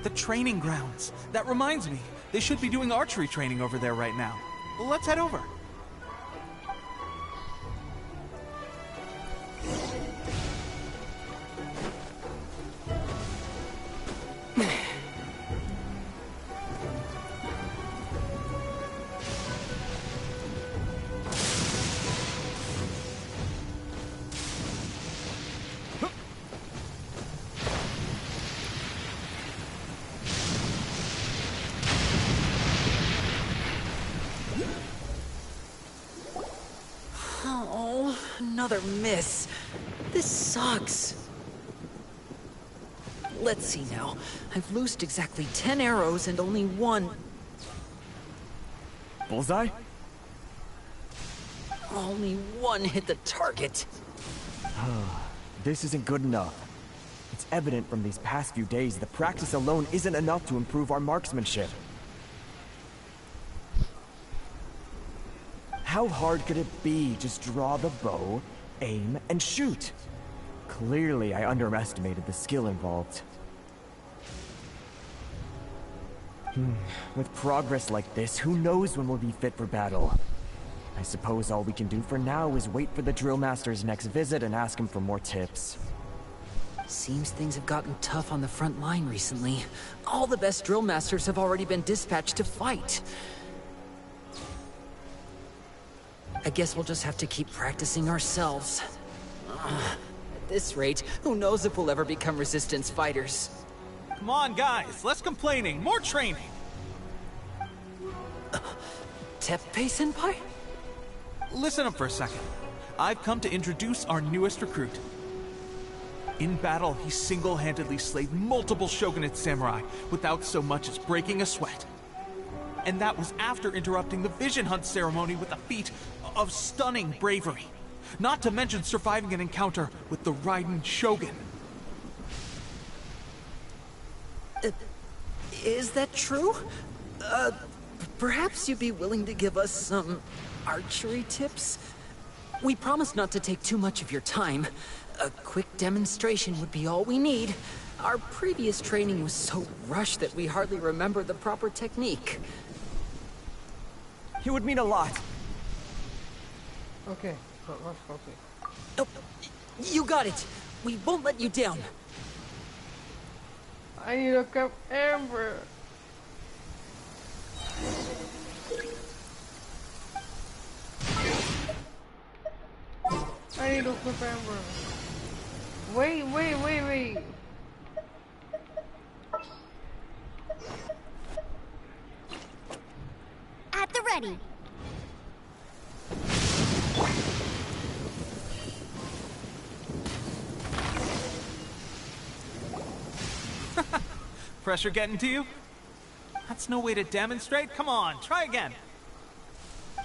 The training grounds. That reminds me, they should be doing archery training over there right now. Let's head over. Oh, another miss. This sucks. Let's see now. I've loosed exactly 10 arrows and only one... Bullseye? Only one hit the target. This isn't good enough. It's evident from these past few days that practice alone isn't enough to improve our marksmanship. How hard could it be? Just draw the bow, aim, and shoot. Clearly, I underestimated the skill involved. With progress like this, who knows when we'll be fit for battle? I suppose all we can do for now is wait for the drill master's next visit and ask him for more tips. Seems things have gotten tough on the front line recently. All the best drill masters have already been dispatched to fight. I guess we'll just have to keep practicing ourselves. At this rate, who knows if we'll ever become resistance fighters. Come on, guys, less complaining, more training. Teppei-senpai? Listen up for a second. I've come to introduce our newest recruit. In battle, he single-handedly slayed multiple shogunate samurai without so much as breaking a sweat. And that was after interrupting the vision hunt ceremony with a feat of stunning bravery. Not to mention surviving an encounter with the Raiden Shogun. Is that true? Perhaps you'd be willing to give us some archery tips? We promise not to take too much of your time. A quick demonstration would be all we need. Our previous training was so rushed that we hardly remember the proper technique. It would mean a lot. Okay, but let's focus. Oh, you got it. We won't let you down. I need to look up Amber. I need to look up Amber. Wait. At the ready. Pressure getting to you? That's no way to demonstrate. Come on, try again.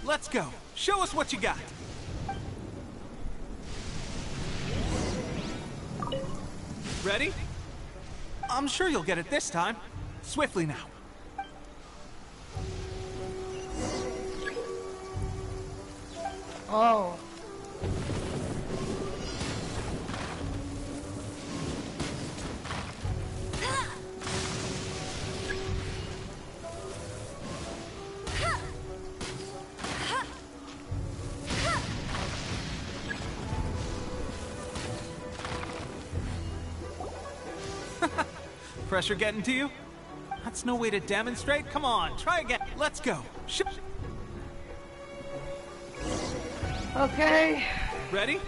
Let's go. Show us what you got. Ready? I'm sure you'll get it this time. Swiftly now. Oh. Pressure getting to you? That's no way to demonstrate. Come on, try again. Let's go. Okay. Ready?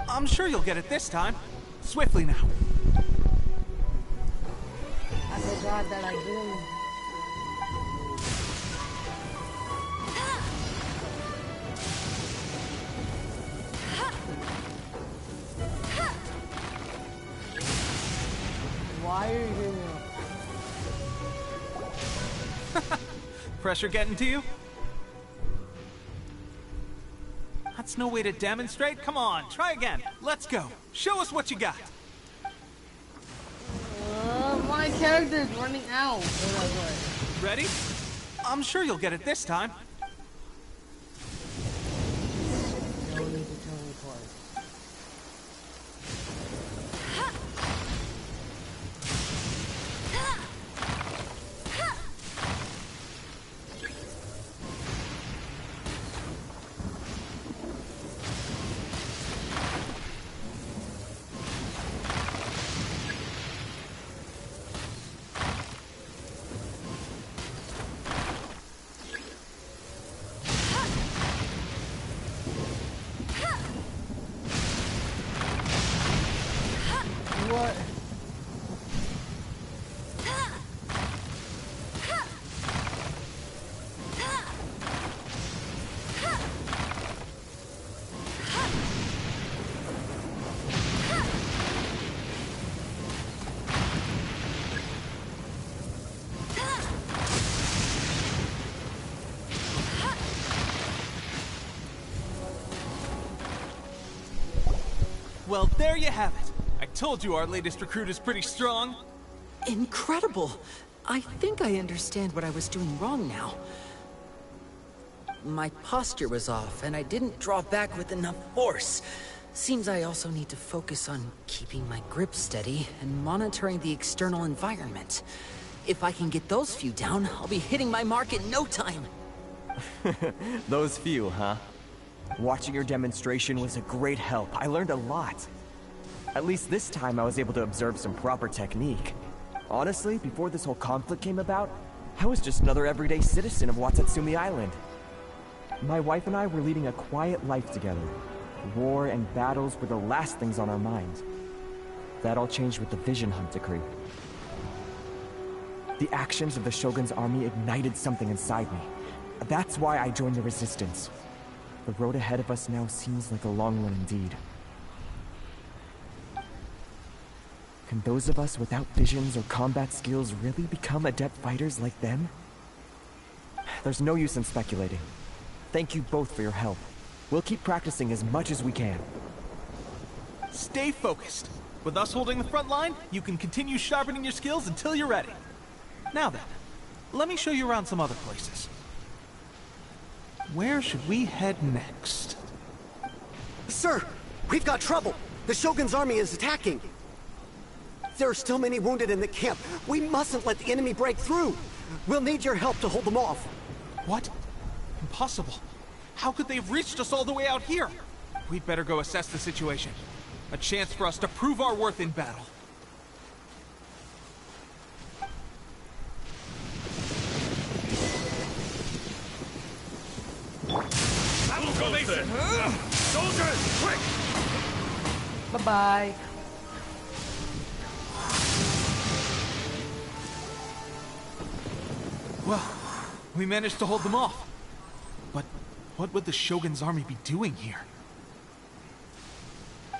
I'm sure you'll get it this time. Swiftly now. I forgot that I do. Why are you doing that? Pressure getting to you? That's no way to demonstrate. Come on, try again. Let's go. Show us what you got. My character's running out. Ready? I'm sure you'll get it this time. No need to tell me twice. What? Well, there you have it. I told you our latest recruit is pretty strong. Incredible! I think I understand what I was doing wrong now. My posture was off, and I didn't draw back with enough force. Seems I also need to focus on keeping my grip steady and monitoring the external environment. If I can get those few down, I'll be hitting my mark in no time. Those few, huh? Watching your demonstration was a great help. I learned a lot. At least this time I was able to observe some proper technique. Honestly, before this whole conflict came about, I was just another everyday citizen of Watatsumi Island. My wife and I were leading a quiet life together. War and battles were the last things on our minds. That all changed with the Vision Hunt decree. The actions of the Shogun's army ignited something inside me. That's why I joined the Resistance. The road ahead of us now seems like a long one indeed. Can those of us without visions or combat skills really become adept fighters like them? There's no use in speculating. Thank you both for your help. We'll keep practicing as much as we can. Stay focused. With us holding the front line, you can continue sharpening your skills until you're ready. Now then, let me show you around some other places. Where should we head next? Sir, we've got trouble. The Shogun's army is attacking. There are still many wounded in the camp. We mustn't let the enemy break through. We'll need your help to hold them off. What? Impossible. How could they have reached us all the way out here? We'd better go assess the situation. A chance for us to prove our worth in battle. Battle formation! Soldiers, quick! Bye-bye. Well, we managed to hold them off. But what would the Shogun's army be doing here?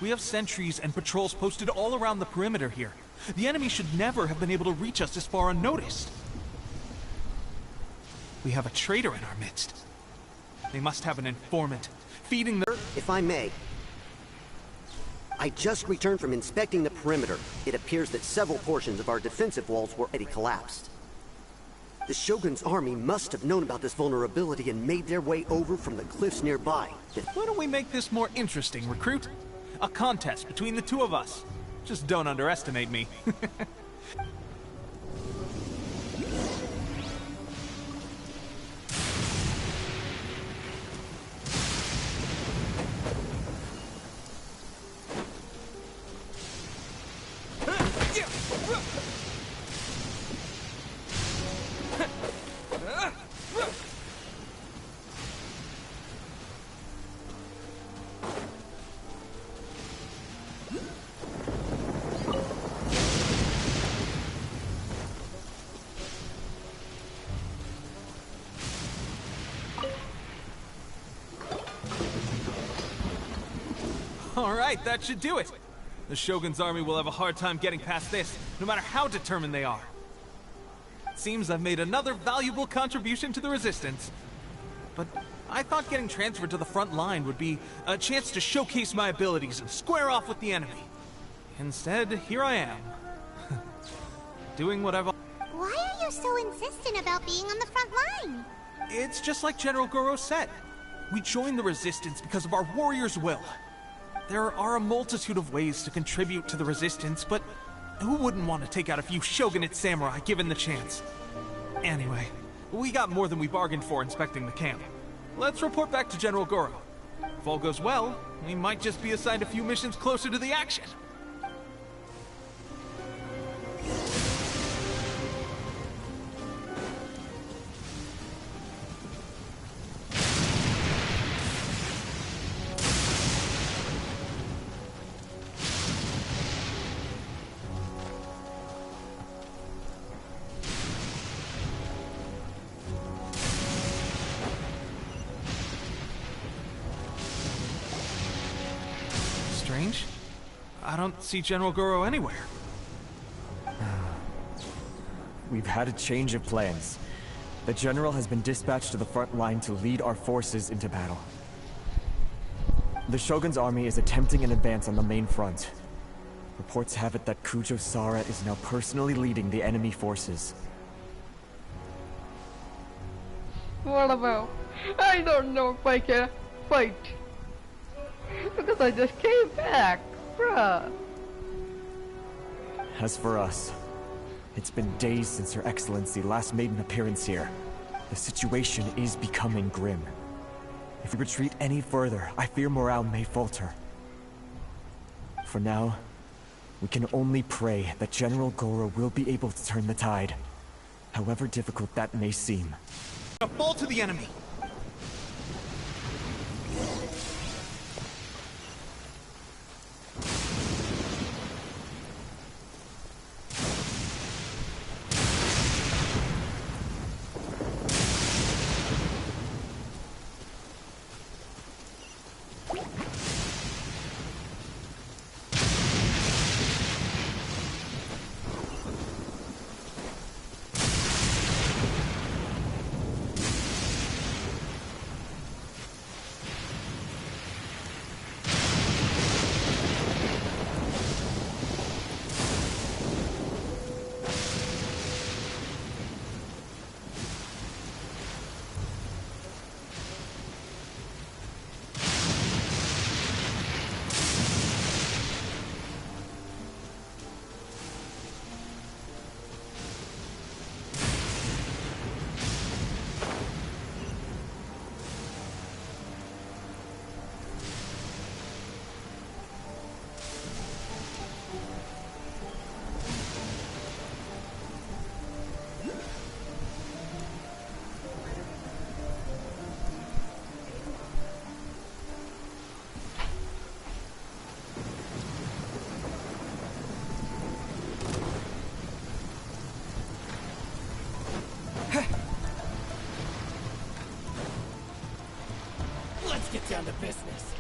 We have sentries and patrols posted all around the perimeter here. The enemy should never have been able to reach us this far unnoticed. We have a traitor in our midst. They must have an informant, feeding the... If I may. I just returned from inspecting the perimeter. It appears that several portions of our defensive walls were already collapsed. The Shogun's army must have known about this vulnerability and made their way over from the cliffs nearby. Why don't we make this more interesting, recruit? A contest between the two of us. Just don't underestimate me. Alright, that should do it. The Shogun's army will have a hard time getting past this, no matter how determined they are. Seems I've made another valuable contribution to the Resistance. But I thought getting transferred to the front line would be a chance to showcase my abilities and square off with the enemy. Instead, here I am. Doing what I've... Why are you so insistent about being on the front line? It's just like General Goro said. We joined the Resistance because of our warrior's will. There are a multitude of ways to contribute to the Resistance, but who wouldn't want to take out a few shogunate samurai given the chance? Anyway, we got more than we bargained for inspecting the camp. Let's report back to General Goro. If all goes well, we might just be assigned a few missions closer to the action. Strange. I don't see General Goro anywhere. We've had a change of plans. The General has been dispatched to the front line to lead our forces into battle. The Shogun's army is attempting an advance on the main front. Reports have it that Kujo Sara is now personally leading the enemy forces. What about? I don't know if I can fight. Because I just came back, bruh. As for us, it's been days since Her Excellency last made an appearance here. The situation is becoming grim. If we retreat any further, I fear morale may falter. For now, We can only pray that General Goro will be able to turn the tide, however difficult that may seem. Fall to the enemy! Let's get down to business.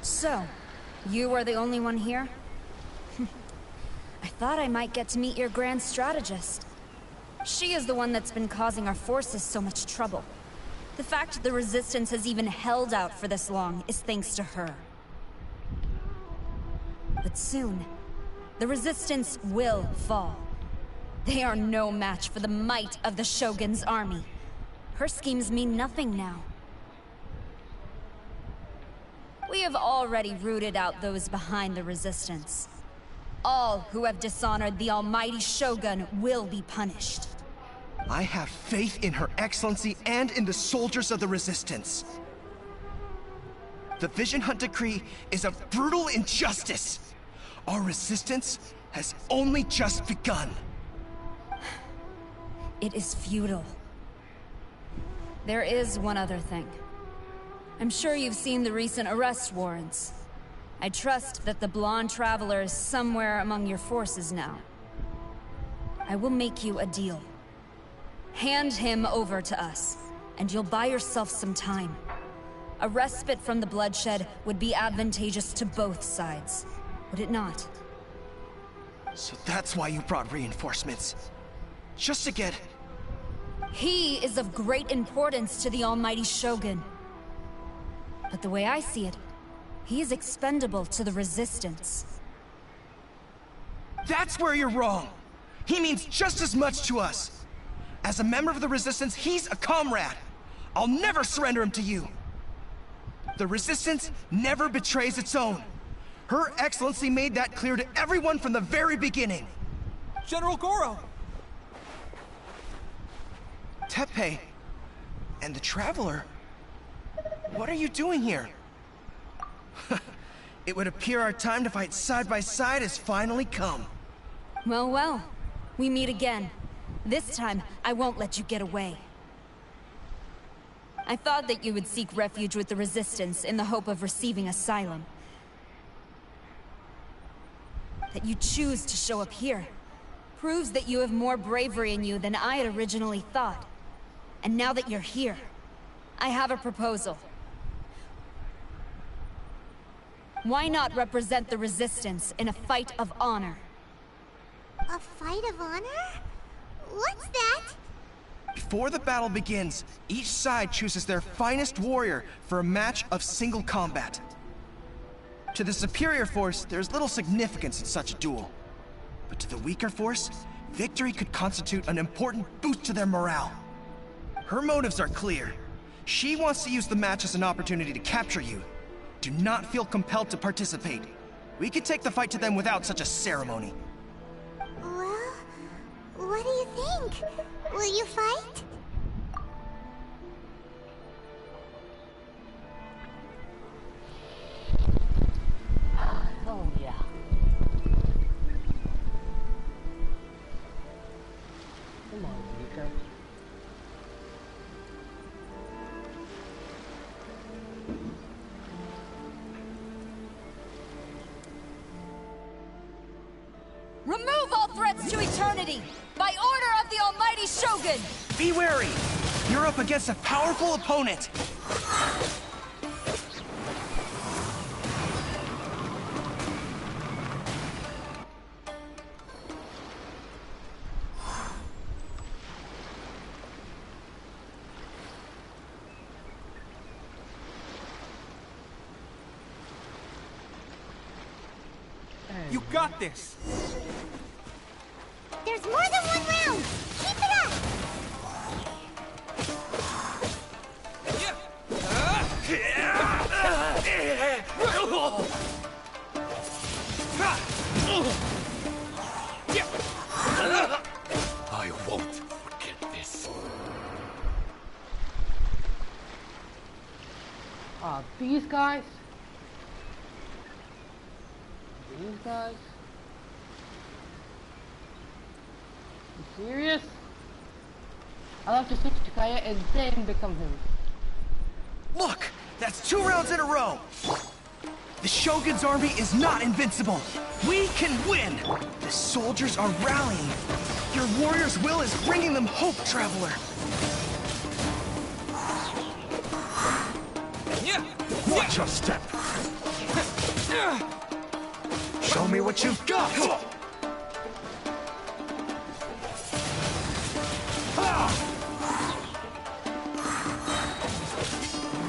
So, you are the only one here? I thought I might get to meet your grand strategist. She is the one that's been causing our forces so much trouble. The fact the Resistance has even held out for this long is thanks to her. But soon, the Resistance will fall. They are no match for the might of the Shogun's army. Her schemes mean nothing now. We have already rooted out those behind the Resistance. All who have dishonored the almighty Shogun will be punished. I have faith in Her Excellency and in the soldiers of the Resistance. The Vision Hunt Decree is a brutal injustice. Our resistance has only just begun. It is futile. There is one other thing. I'm sure you've seen the recent arrest warrants. I trust that the blonde traveler is somewhere among your forces now. I will make you a deal. Hand him over to us, and you'll buy yourself some time. A respite from the bloodshed would be advantageous to both sides, would it not? So that's why you brought reinforcements. Just to get... He is of great importance to the almighty Shogun. But the way I see it, he is expendable to the Resistance. That's where you're wrong! He means just as much to us! As a member of the Resistance, he's a comrade! I'll never surrender him to you! The Resistance never betrays its own. Her Excellency made that clear to everyone from the very beginning. General Goro! Teppei and the Traveler? What are you doing here? It would appear our time to fight side by side has finally come. Well, well. We meet again. This time, I won't let you get away. I thought that you would seek refuge with the Resistance in the hope of receiving asylum. That you choose to show up here. Proves that you have more bravery in you than I had originally thought. And now that you're here, I have a proposal. Why not represent the Resistance in a fight of honor? A fight of honor? What's that? Before the battle begins, each side chooses their finest warrior for a match of single combat. To the superior force, there's little significance in such a duel. But to the weaker force, victory could constitute an important boost to their morale. Her motives are clear. She wants to use the match as an opportunity to capture you. Do not feel compelled to participate. We could take the fight to them without such a ceremony. Well, what do you think? Will you fight? Oh yeah. Come on, Mika. Remove all threats to eternity! By order of the Almighty Shogun! Be wary! You're up against a powerful opponent! You got this! There's more than one round! Keep it up! I won't forget this. These guys? These guys? You serious? I'll have to switch to Kaya and then become him. Look! That's 2 rounds in a row! The Shogun's army is not invincible! We can win! The soldiers are rallying! Your warrior's will is bringing them hope, Traveler! Watch your step! Show me what you've got!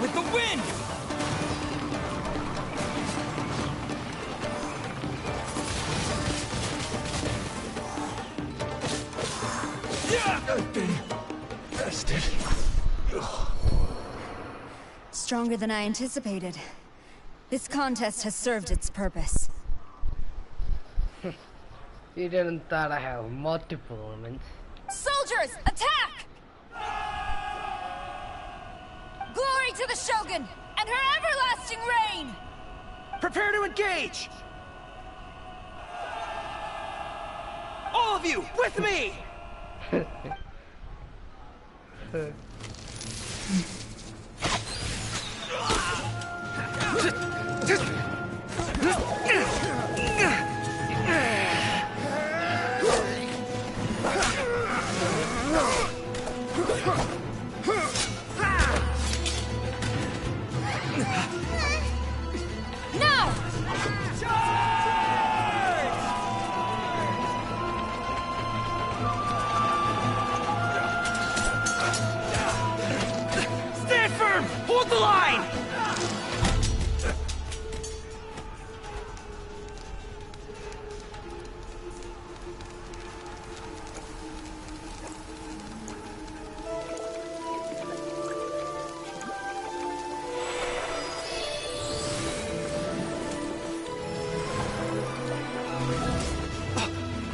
With the wind! I've been tested. Stronger than I anticipated. This contest has served its purpose. You didn't thought I have multiple elements. Soldiers, attack! Glory to the Shogun and her everlasting reign! Prepare to engage! All of you, with me! No! Stand firm! Hold the line!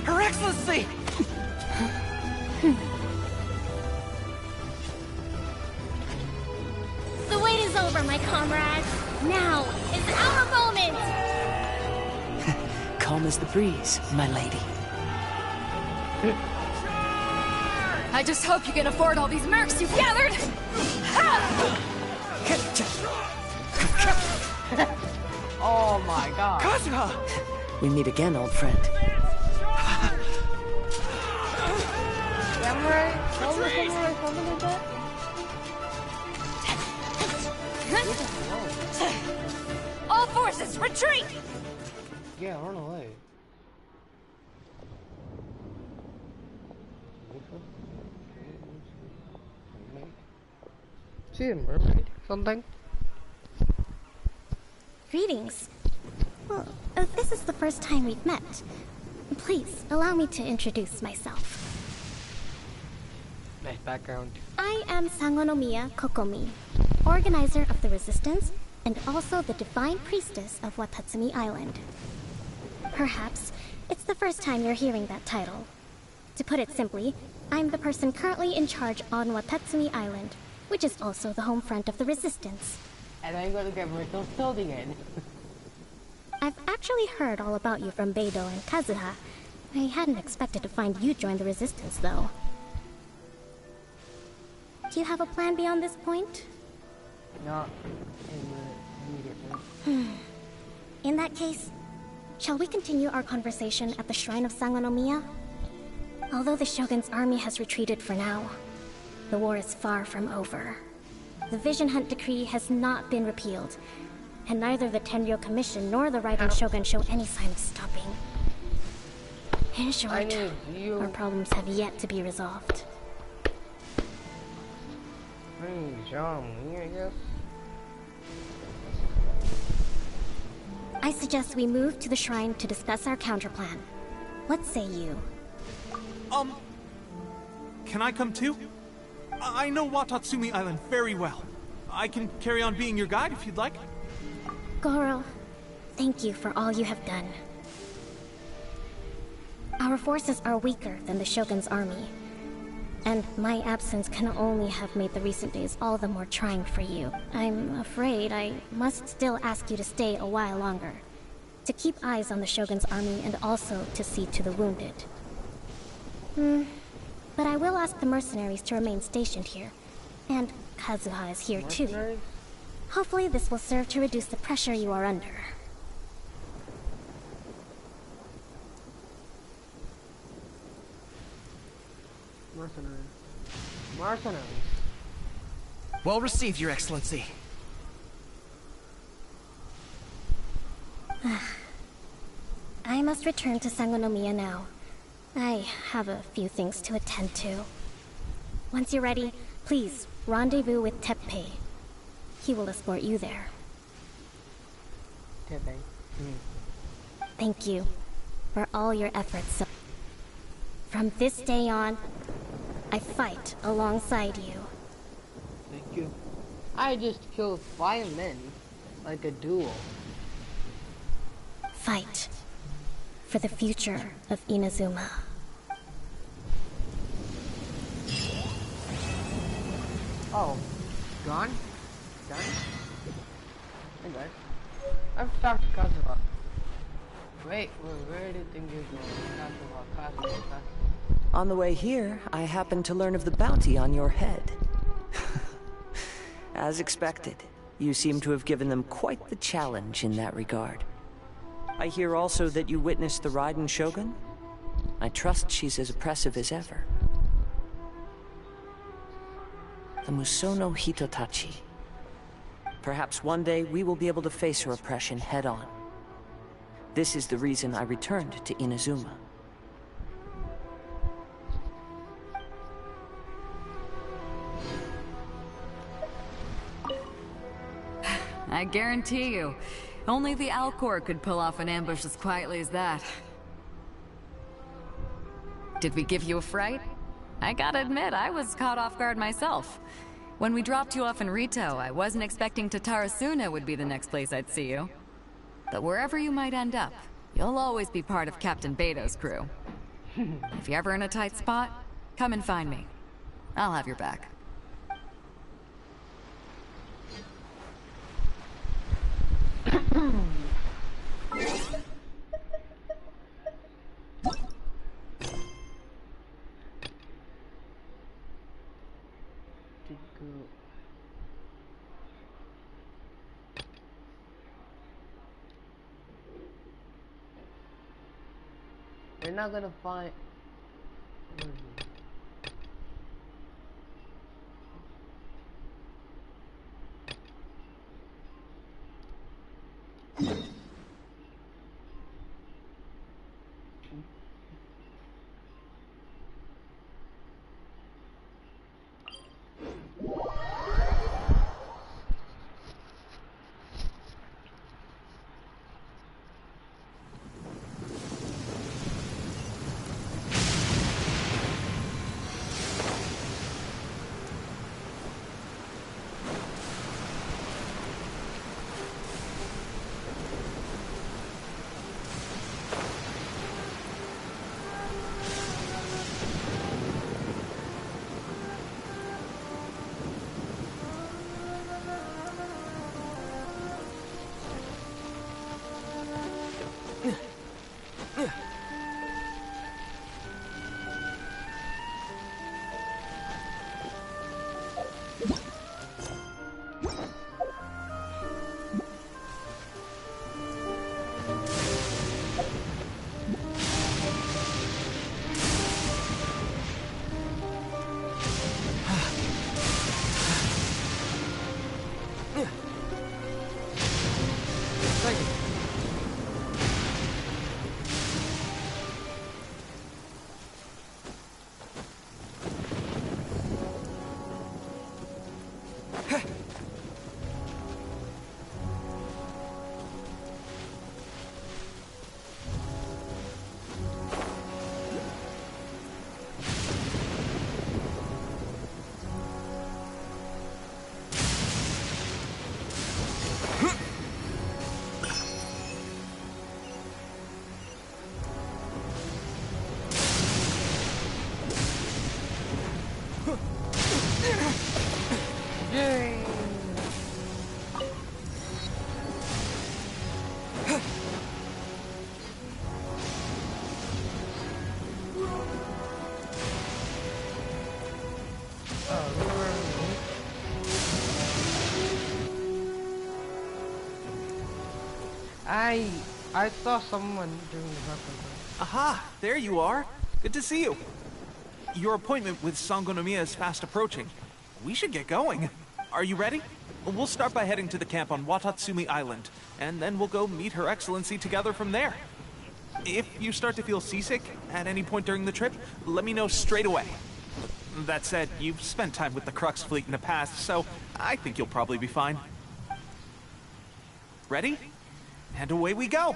Her Excellency! The wait is over, my comrades. Now is our moment! Calm as the breeze, my lady. I just hope you can afford all these mercs you've gathered! Oh my god. Kazuha! We meet again, old friend. samurai? Shoulder samurai, something like that? All forces, retreat! Yeah, run away. See a mermaid? Something? Greetings. Well, this is the first time we've met. Please, allow me to introduce myself. Nice background. I am Sangonomiya Kokomi, organizer of the Resistance, and also the Divine Priestess of Watatsumi Island. Perhaps it's the first time you're hearing that title. To put it simply, I'm the person currently in charge on Watatsumi Island, which is also the home front of the Resistance. And I'm gonna get myself killed again. I've actually heard all about you from Beidou and Kazuha. I hadn't expected to find you join the Resistance, though. Do you have a plan beyond this point? Not immediately. In that case, shall we continue our conversation at the Shrine of Sangonomiya? Although the Shogun's army has retreated for now, the war is far from over. The Vision Hunt Decree has not been repealed, and neither the Tenryo Commission nor the Raiden Shogun show any sign of stopping. In short, our problems have yet to be resolved. I guess. I suggest we move to the shrine to discuss our counterplan. What say you? Can I come too? I know Watatsumi Island very well. I can carry on being your guide if you'd like. Goro, thank you for all you have done. Our forces are weaker than the Shogun's army, and my absence can only have made the recent days all the more trying for you. I'm afraid I must still ask you to stay a while longer, to keep eyes on the Shogun's army and also to see to the wounded. But I will ask the mercenaries to remain stationed here, and Kazuha is here too. Hopefully this will serve to reduce the pressure you are under. Mercenaries. Well received, Your Excellency. I must return to Sangonomiya now. I have a few things to attend to. Once you're ready, please rendezvous with Teppei. He will escort you there. Teppei. Thank you for all your efforts. From this day on, I fight alongside you. Thank you. I just killed 5 men, like a duel. Fight for the future of Inazuma. Oh, gone? Done? Hey guys. I've stopped Kazuha. Wait, where do you think you're going? Kazuha. On the way here, I happened to learn of the bounty on your head. As expected, you seem to have given them quite the challenge in that regard. I hear also that you witnessed the Raiden Shogun? I trust she's as oppressive as ever. The Musono Hitotachi. Perhaps one day we will be able to face her oppression head-on. This is the reason I returned to Inazuma. I guarantee you, only the Alcor could pull off an ambush as quietly as that. Did we give you a fright? I gotta admit, I was caught off guard myself. When we dropped you off in Rito, I wasn't expecting Tatarasuna would be the next place I'd see you. But wherever you might end up, you'll always be part of Captain Beidou's crew. If you're ever in a tight spot, come and find me. I'll have your back. We're not gonna find. I saw someone doing the weapon. Aha! There you are! Good to see you! Your appointment with Sangonomiya is fast approaching. We should get going. Are you ready? We'll start by heading to the camp on Watatsumi Island, and then we'll go meet Her Excellency together from there. If you start to feel seasick at any point during the trip, let me know straight away. That said, you've spent time with the Crux fleet in the past, so I think you'll probably be fine. Ready? And away we go!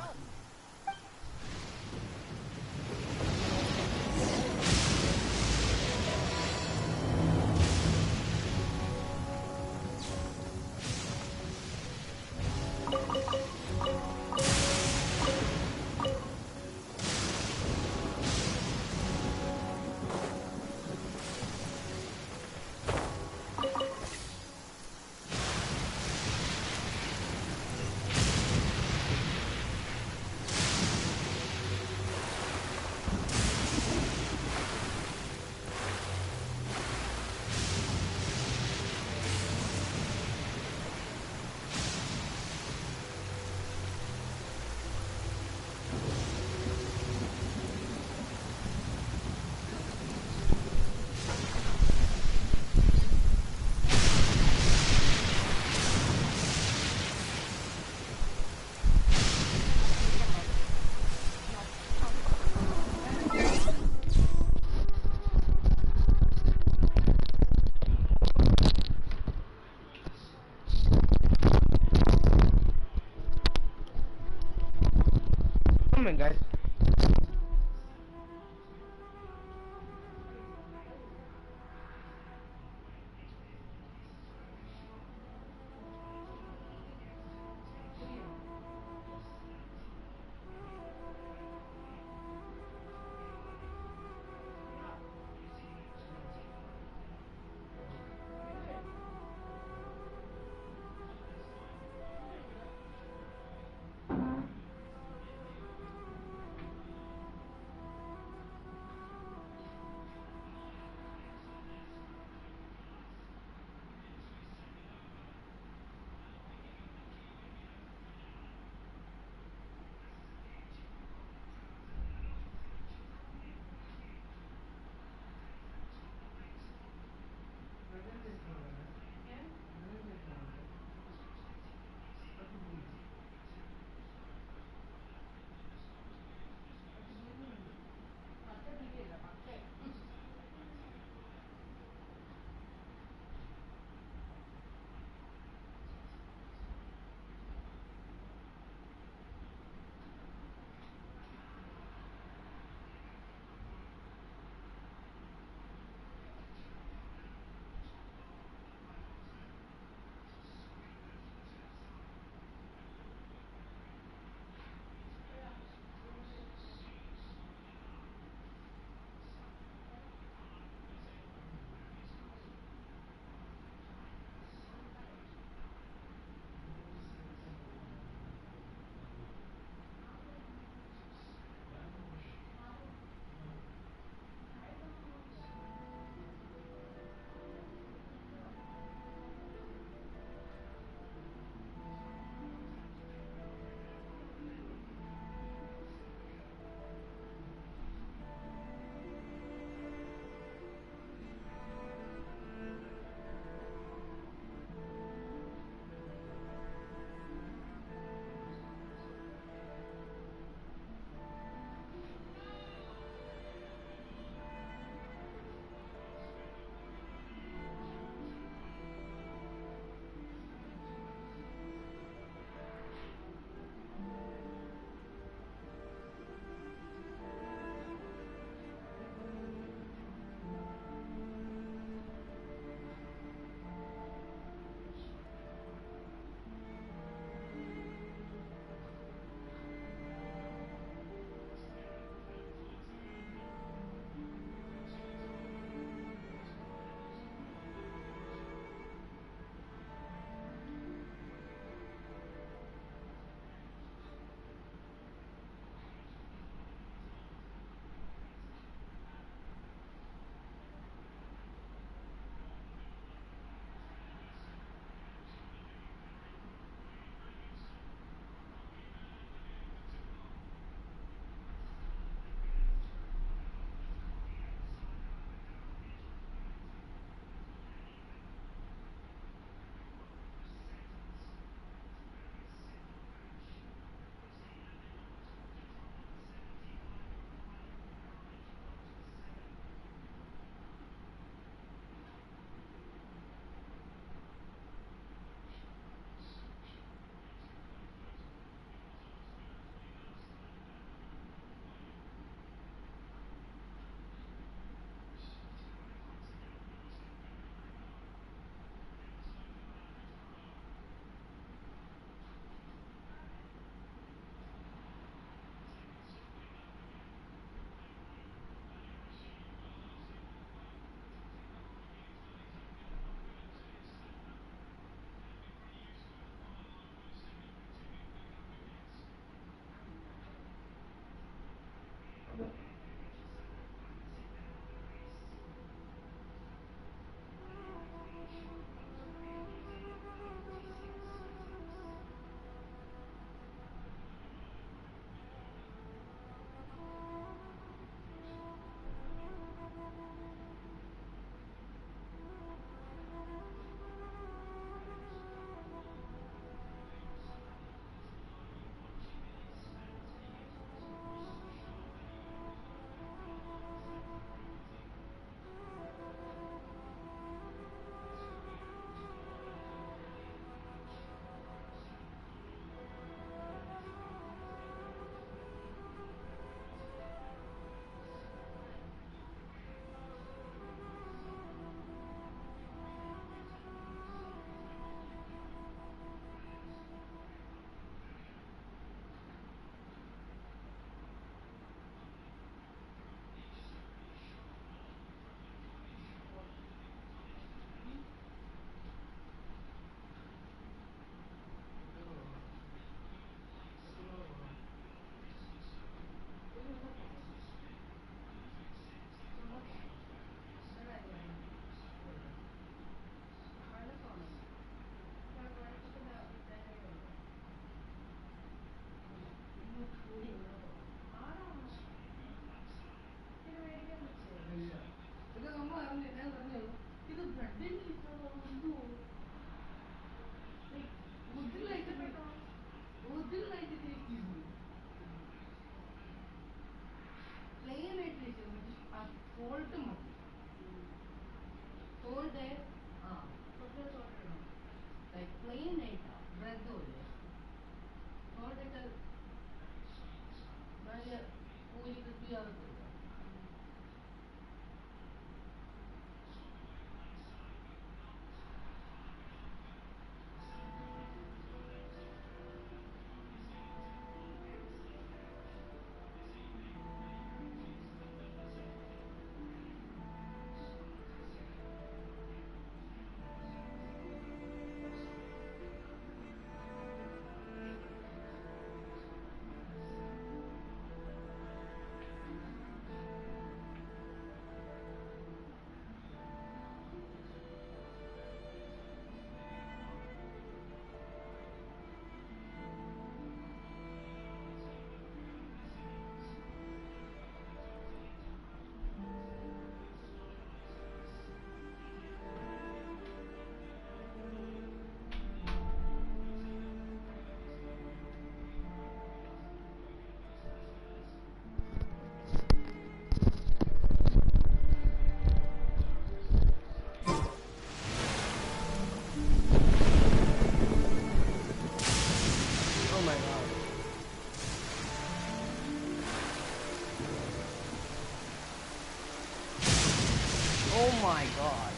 Come on, guys. god. Oh my god.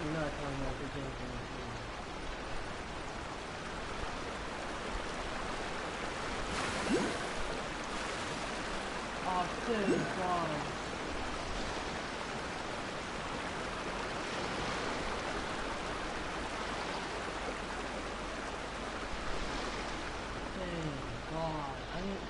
Not one more to Genshin. Oh, dude, God. Thank God. I mean...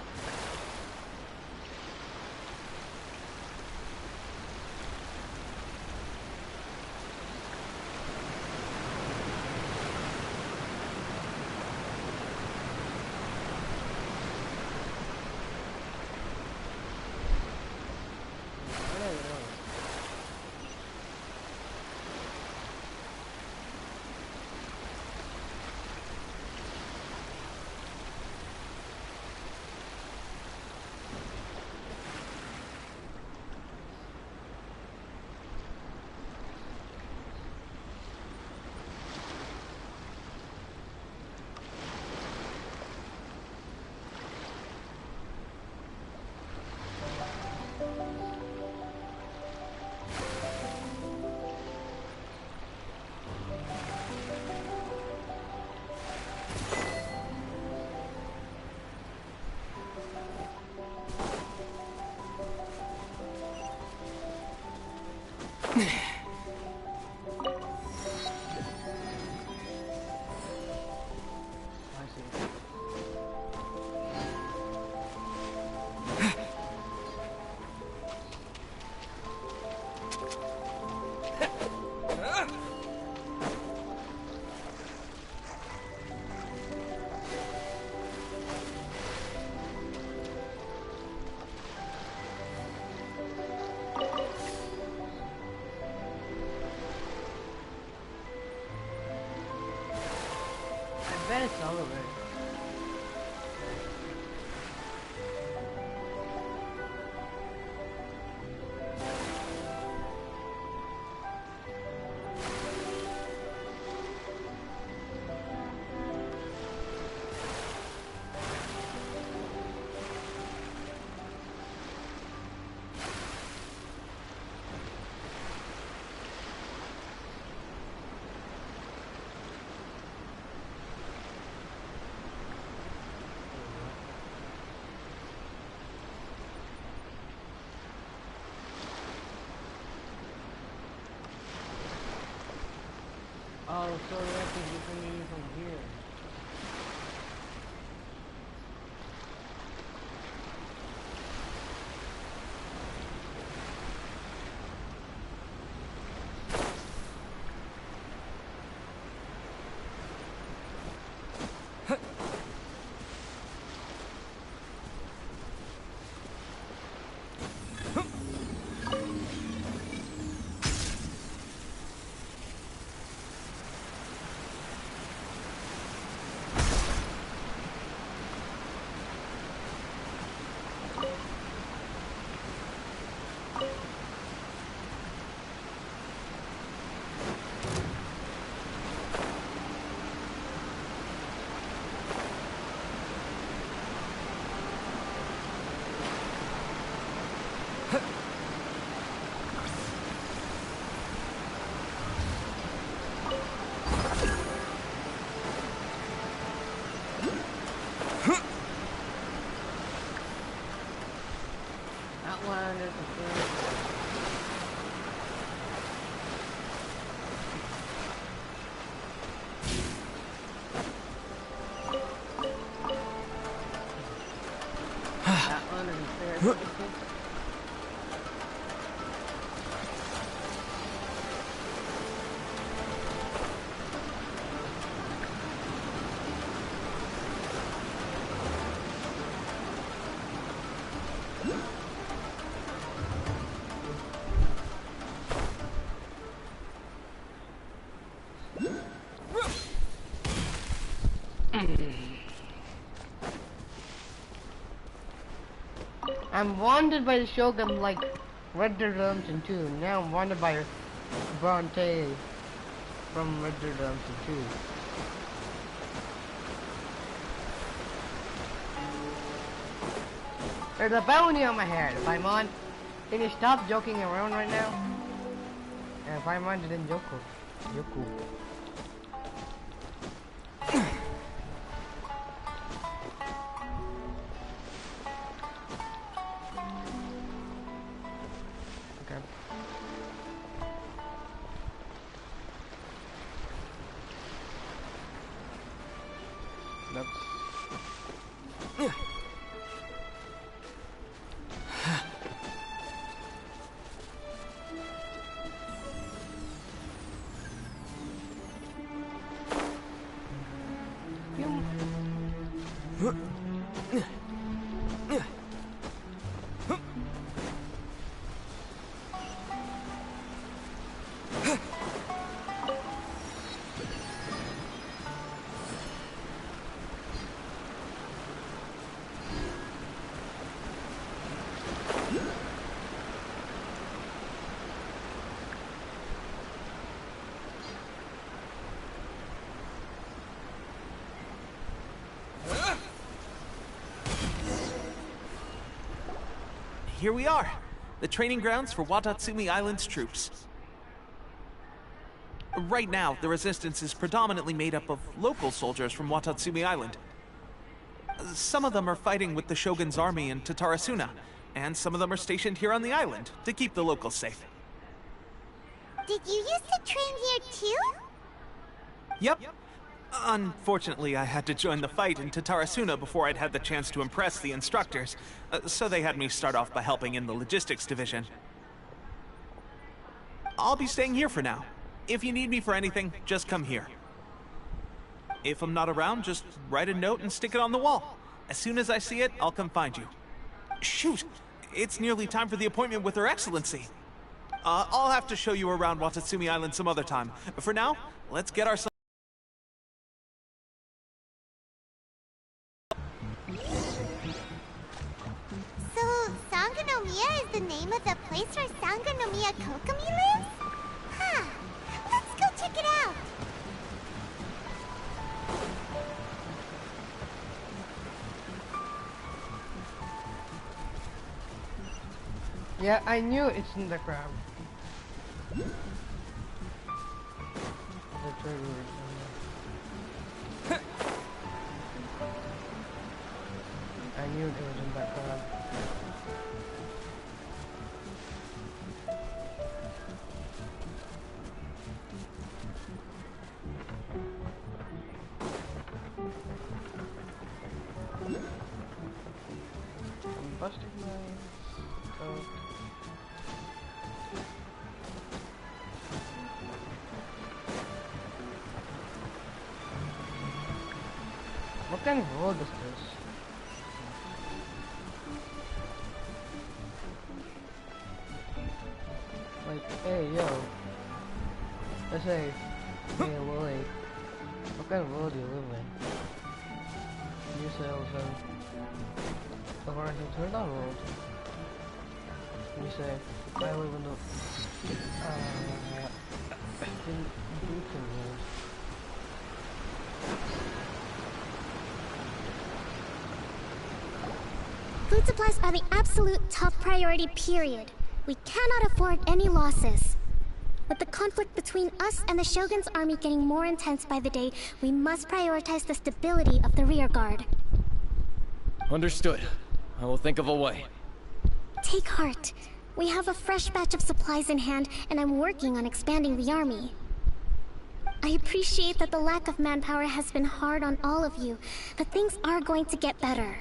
I bet it's all of it. Oh, so we have to continue from here. here. I'm wanted by the Shogun like Red Dead Redemption 2. Now I'm wanted by Bronte from Red Dead Redemption 2. There's a bounty on my head. Paimon, can you stop joking around right now? And Paimon didn't joke. Yoku. Here we are, the training grounds for Watatsumi Island's troops. Right now, the resistance is predominantly made up of local soldiers from Watatsumi Island. Some of them are fighting with the Shogun's army in Tatarasuna, and some of them are stationed here on the island to keep the locals safe. Did you used to train here too? Yep. Unfortunately, I had to join the fight in Tatarasuna before I'd had the chance to impress the instructors, so they had me start off by helping in the logistics division. I'll be staying here for now. If you need me for anything, just come here. If I'm not around, just write a note and stick it on the wall. As soon as I see it, I'll come find you. Shoot! It's nearly time for the appointment with Her Excellency. I'll have to show you around Watatsumi Island some other time. For now, let's get ourselves... So, Sangonomiya is the name of the place where Sangonomiya Kokomi lives? Huh. Let's go check it out. Yeah, I knew it's in the crowd. I knew it was in that crowd. I'm busting my coat. What kind of road is this? Like, hey, yo. Let's say, hey, Lily. What kind of road do you live in? You say, also, the horizon turned on road. You say, I live in the, Beacon road. Food supplies are the absolute top priority, period. We cannot afford any losses. With the conflict between us and the Shogun's army getting more intense by the day, we must prioritize the stability of the rear guard. Understood. I will think of a way. Take heart. We have a fresh batch of supplies in hand, and I'm working on expanding the army. I appreciate that the lack of manpower has been hard on all of you, but things are going to get better.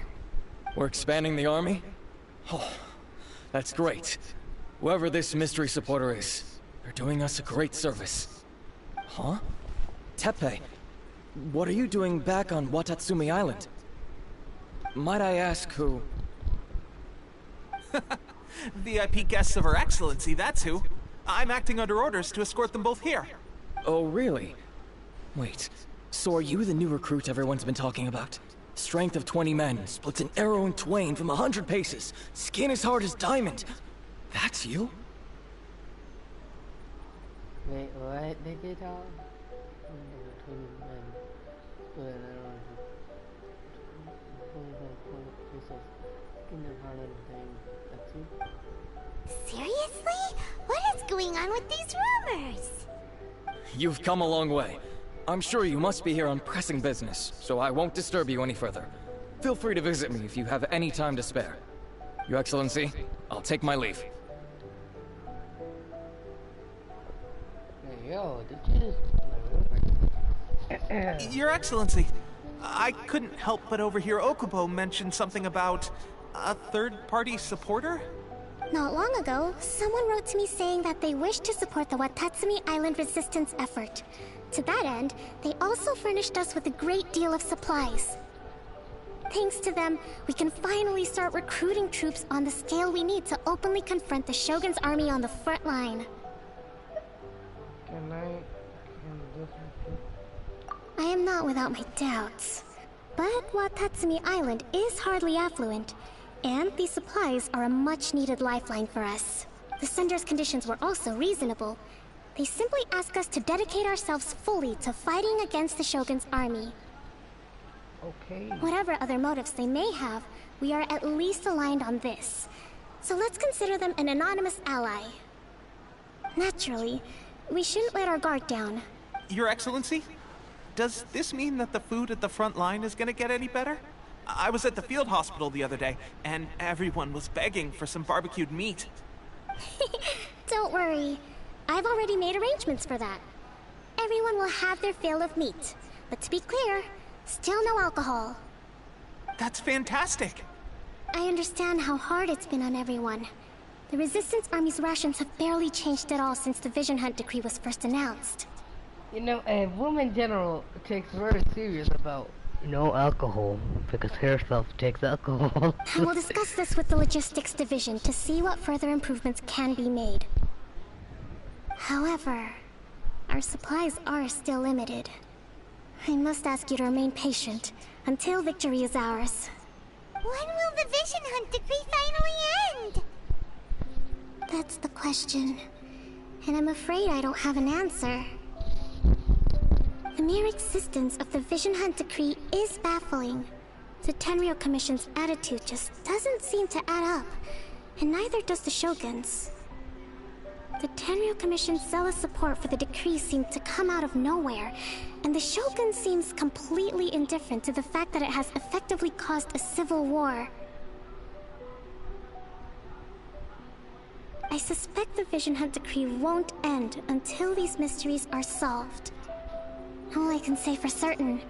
We're expanding the army? Oh, that's great. Whoever this mystery supporter is, they're doing us a great service. Huh? Teppei, what are you doing back on Watatsumi Island? Might I ask who? VIP guests of Her Excellency, that's who. I'm acting under orders to escort them both here. Oh, really? Wait, so are you the new recruit everyone's been talking about? Strength of 20 men, splits an arrow in twain from 100 paces, skin as hard as diamond. That's you? Wait, what did you talk? Seriously? What is going on with these rumors? You've come a long way. I'm sure you must be here on pressing business, so I won't disturb you any further. Feel free to visit me if you have any time to spare. Your Excellency, I'll take my leave. Hey, yo, did you just... Your Excellency, I couldn't help but overhear Okubo mention something about a third-party supporter? Not long ago, someone wrote to me saying that they wish to support the Watatsumi Island resistance effort. To that end, they also furnished us with a great deal of supplies. Thanks to them, we can finally start recruiting troops on the scale we need to openly confront the Shogun's army on the front line. I am not without my doubts. But Watatsumi Island is hardly affluent, and these supplies are a much-needed lifeline for us. The sender's conditions were also reasonable. They simply ask us to dedicate ourselves fully to fighting against the Shogun's army. Okay. Whatever other motives they may have, we are at least aligned on this. So let's consider them an anonymous ally. Naturally, we shouldn't let our guard down. Your Excellency, does this mean that the food at the front line is gonna get any better? I was at the field hospital the other day, and everyone was begging for some barbecued meat. Don't worry. I've already made arrangements for that. Everyone will have their fill of meat. But to be clear, still no alcohol. That's fantastic. I understand how hard it's been on everyone. The Resistance Army's rations have barely changed at all since the Vision Hunt decree was first announced. You know, a woman in general takes very serious about no alcohol, because herself takes alcohol. We'll discuss this with the Logistics Division to see what further improvements can be made. However, our supplies are still limited. I must ask you to remain patient until victory is ours. When will the Vision Hunt decree finally end? That's the question, and I'm afraid I don't have an answer. The mere existence of the Vision Hunt decree is baffling. The Tenryou Commission's attitude just doesn't seem to add up, and neither does the Shogun's. The Tenryou Commission's zealous support for the decree seemed to come out of nowhere, and the Shogun seems completely indifferent to the fact that it has effectively caused a civil war. I suspect the Vision Hunt decree won't end until these mysteries are solved. All I can say for certain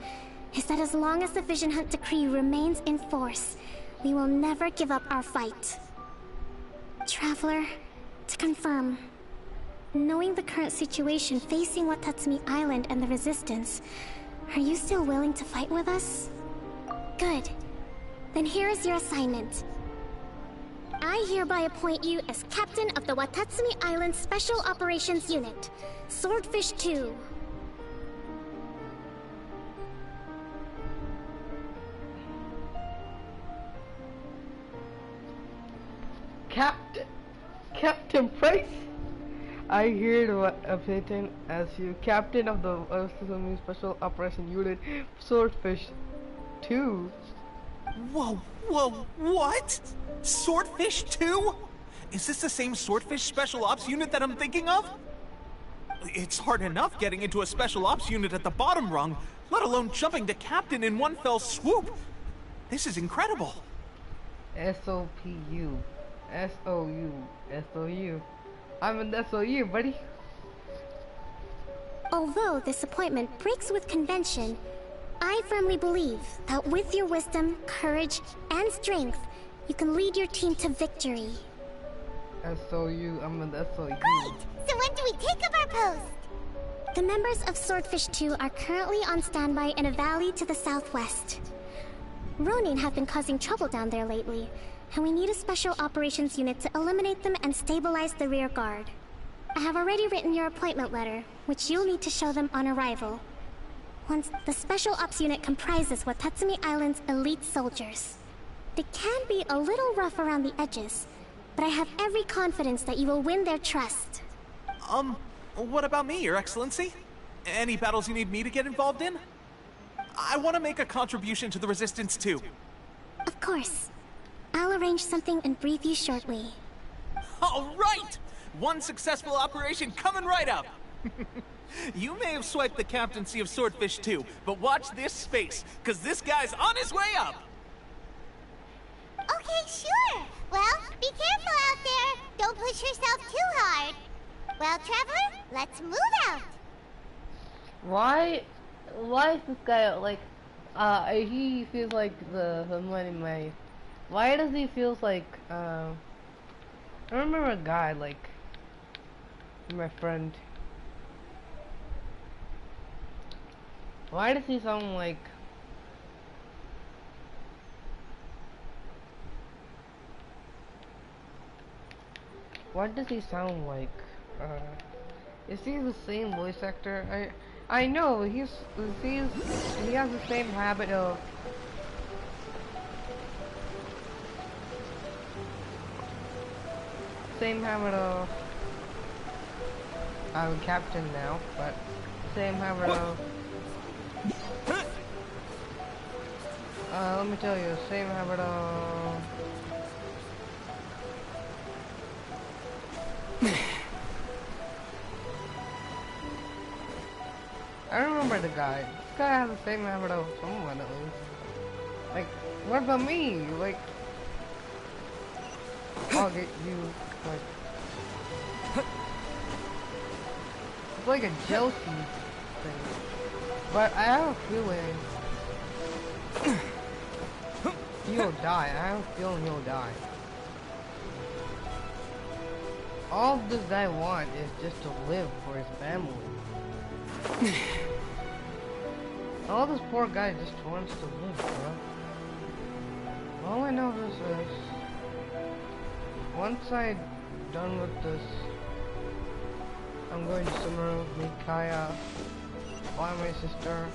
is that as long as the Vision Hunt decree remains in force, we will never give up our fight. Traveler, to confirm, knowing the current situation facing Watatsumi Island and the Resistance, are you still willing to fight with us? Good. Then here is your assignment. I hereby appoint you as Captain of the Watatsumi Island Special Operations Unit, Swordfish 2. Captain Price? I hear what updating as you Captain of the Watatsumi Special Operation Unit, Swordfish 2. Whoa, what? Swordfish 2? Is this the same Swordfish Special Ops unit that I'm thinking of? It's hard enough getting into a Special Ops unit at the bottom rung, let alone jumping to Captain in one fell swoop. This is incredible. SOPU. SOU. I'm an SOU, buddy. Although this appointment breaks with convention, I firmly believe that with your wisdom, courage, and strength, you can lead your team to victory. SOU, I'm an SOU. Great! So when do we take up our post? The members of Swordfish 2 are currently on standby in a valley to the southwest. Ronin have been causing trouble down there lately, and we need a special operations unit to eliminate them and stabilize the rear guard. I have already written your appointment letter, which you'll need to show them on arrival. Once the special ops unit comprises Watatsumi Island's elite soldiers. They can be a little rough around the edges, but I have every confidence that you will win their trust. What about me, Your Excellency? Any battles you need me to get involved in? I want to make a contribution to the Resistance too. Of course. I'll arrange something and brief you shortly. All right! One successful operation coming right up! You may have swiped the captaincy of Swordfish 2, but watch this space, because this guy's on his way up! Okay, sure. Well, be careful out there. Don't push yourself too hard. Well, Traveler, let's move out. Why is this guy like, he feels like the money. Why does he feels like, I remember a guy, like, my friend. Why does he sound like, what does he sound like? Is he the same voice actor? I know he has the same habit of I'm a captain now, but same habit of let me tell you, same habit of I remember the guy. This guy has the same habit of someone at least. Like, what about me? Like, I'll get you. Like, it's like a jealousy thing. But I have a feeling he'll die. I have a feeling he'll die. All this guy wants is just to live for his family. All this poor guy just wants to live, bro. All I know is once I'm done with this, I'm going to Sumeru, meet Kaya, find my sister,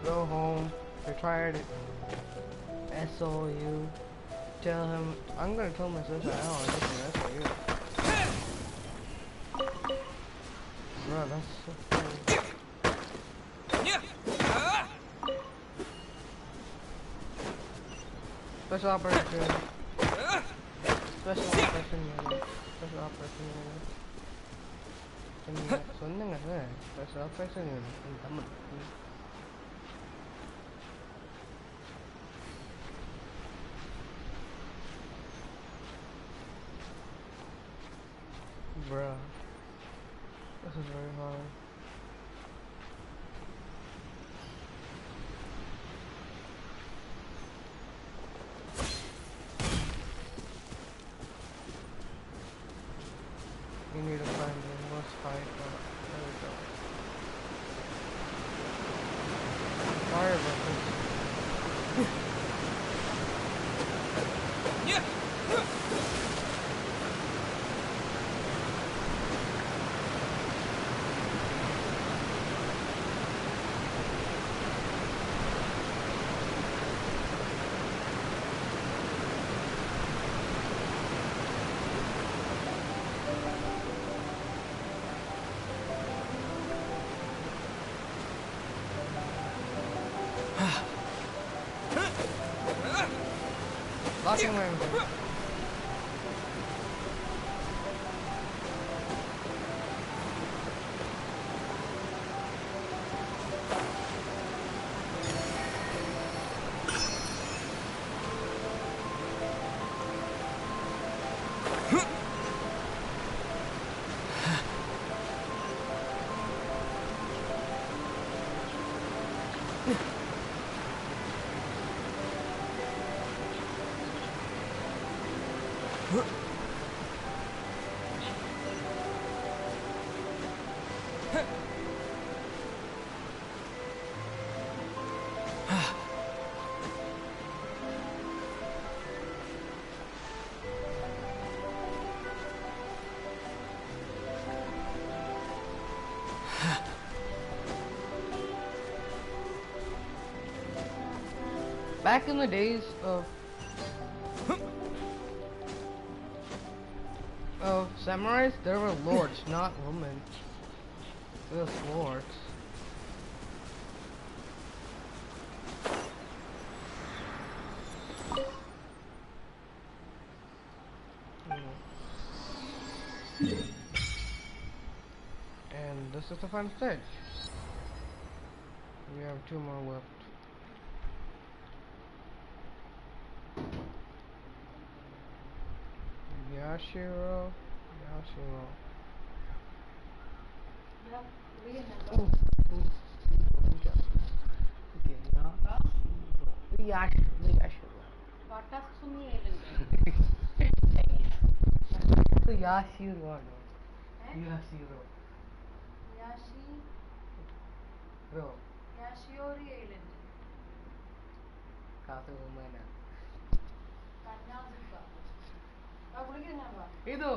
go home, retired at SOU, tell him, I'm gonna tell my sister I don't want to get to SOU. Bro, that's so funny. Special operation. Special operation unit. Special operation unit. சொன்னங்க special operation unit in Tamil. Bruh. This is very hard. You need to find the most fight. There we go. Sorry about this. Yeah. Locking my inventory. Back in the days of samurais, there were lords, not women. It was lords. And this is the final stage. We have 2 more left. Yashiro. Yashiro. ಇದು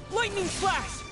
Lightning flash!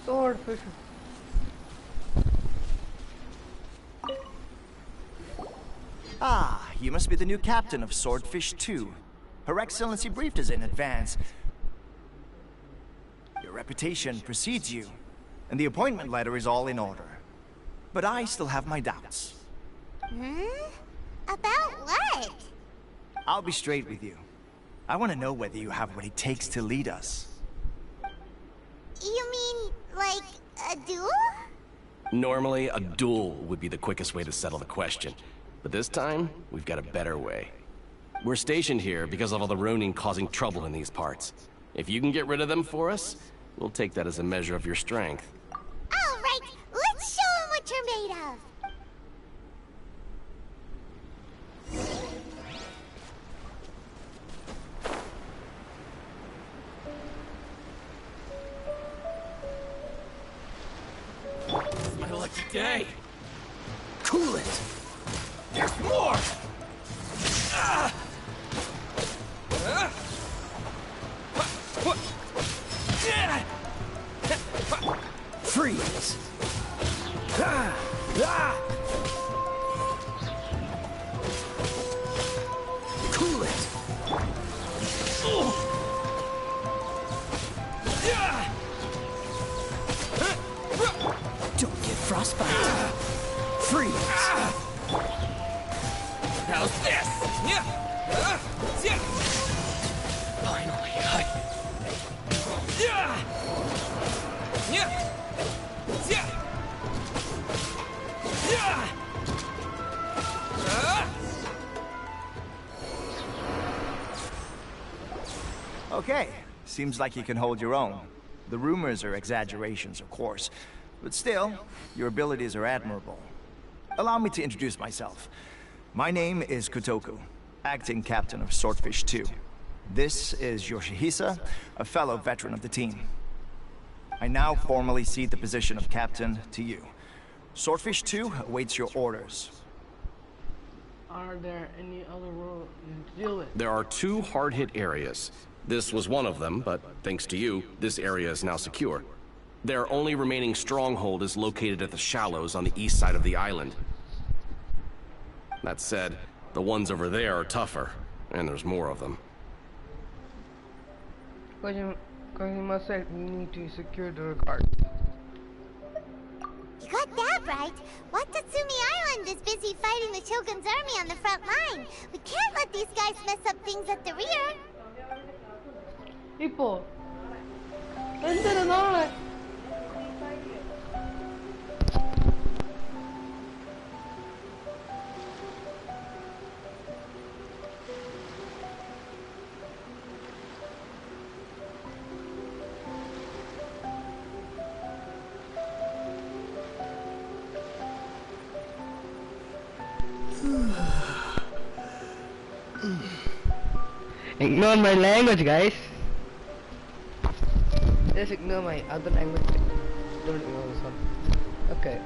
Swordfish. Ah, you must be the new captain of Swordfish 2. Her Excellency briefed us in advance. Your reputation precedes you, and the appointment letter is all in order. But I still have my doubts. About what? I'll be straight with you. I want to know whether you have what it takes to lead us. You mean, like, a duel? Normally, a duel would be the quickest way to settle the question. But this time, we've got a better way. We're stationed here because of all the Ronin causing trouble in these parts. If you can get rid of them for us, we'll take that as a measure of your strength. All right, let's show them what you're made of. It's my lucky day. Cool it. There's more. Freeze. Cool it. Don't get frostbite. Freeze. How's this? Finally, Okay, seems like you can hold your own. The rumors are exaggerations, of course, but still, your abilities are admirable. Allow me to introduce myself. My name is Kotoku, acting captain of Swordfish 2. This is Yoshihisa, a fellow veteran of the team. I now formally cede the position of captain to you. Swordfish 2 awaits your orders. Are there any other roads to deal with? There are 2 hard-hit areas. This was one of them, but thanks to you, this area is now secure. Their only remaining stronghold is located at the shallows on the east side of the island. That said, the ones over there are tougher, and there's more of them. Kojima said we need to secure the guard. You got that right. Watatsumi Island is busy fighting the Shogun's army on the front line. We can't let these guys mess up things at the rear. People. Enter not. Ignore my language, guys. Just ignore my other language. Don't ignore this one. Okay.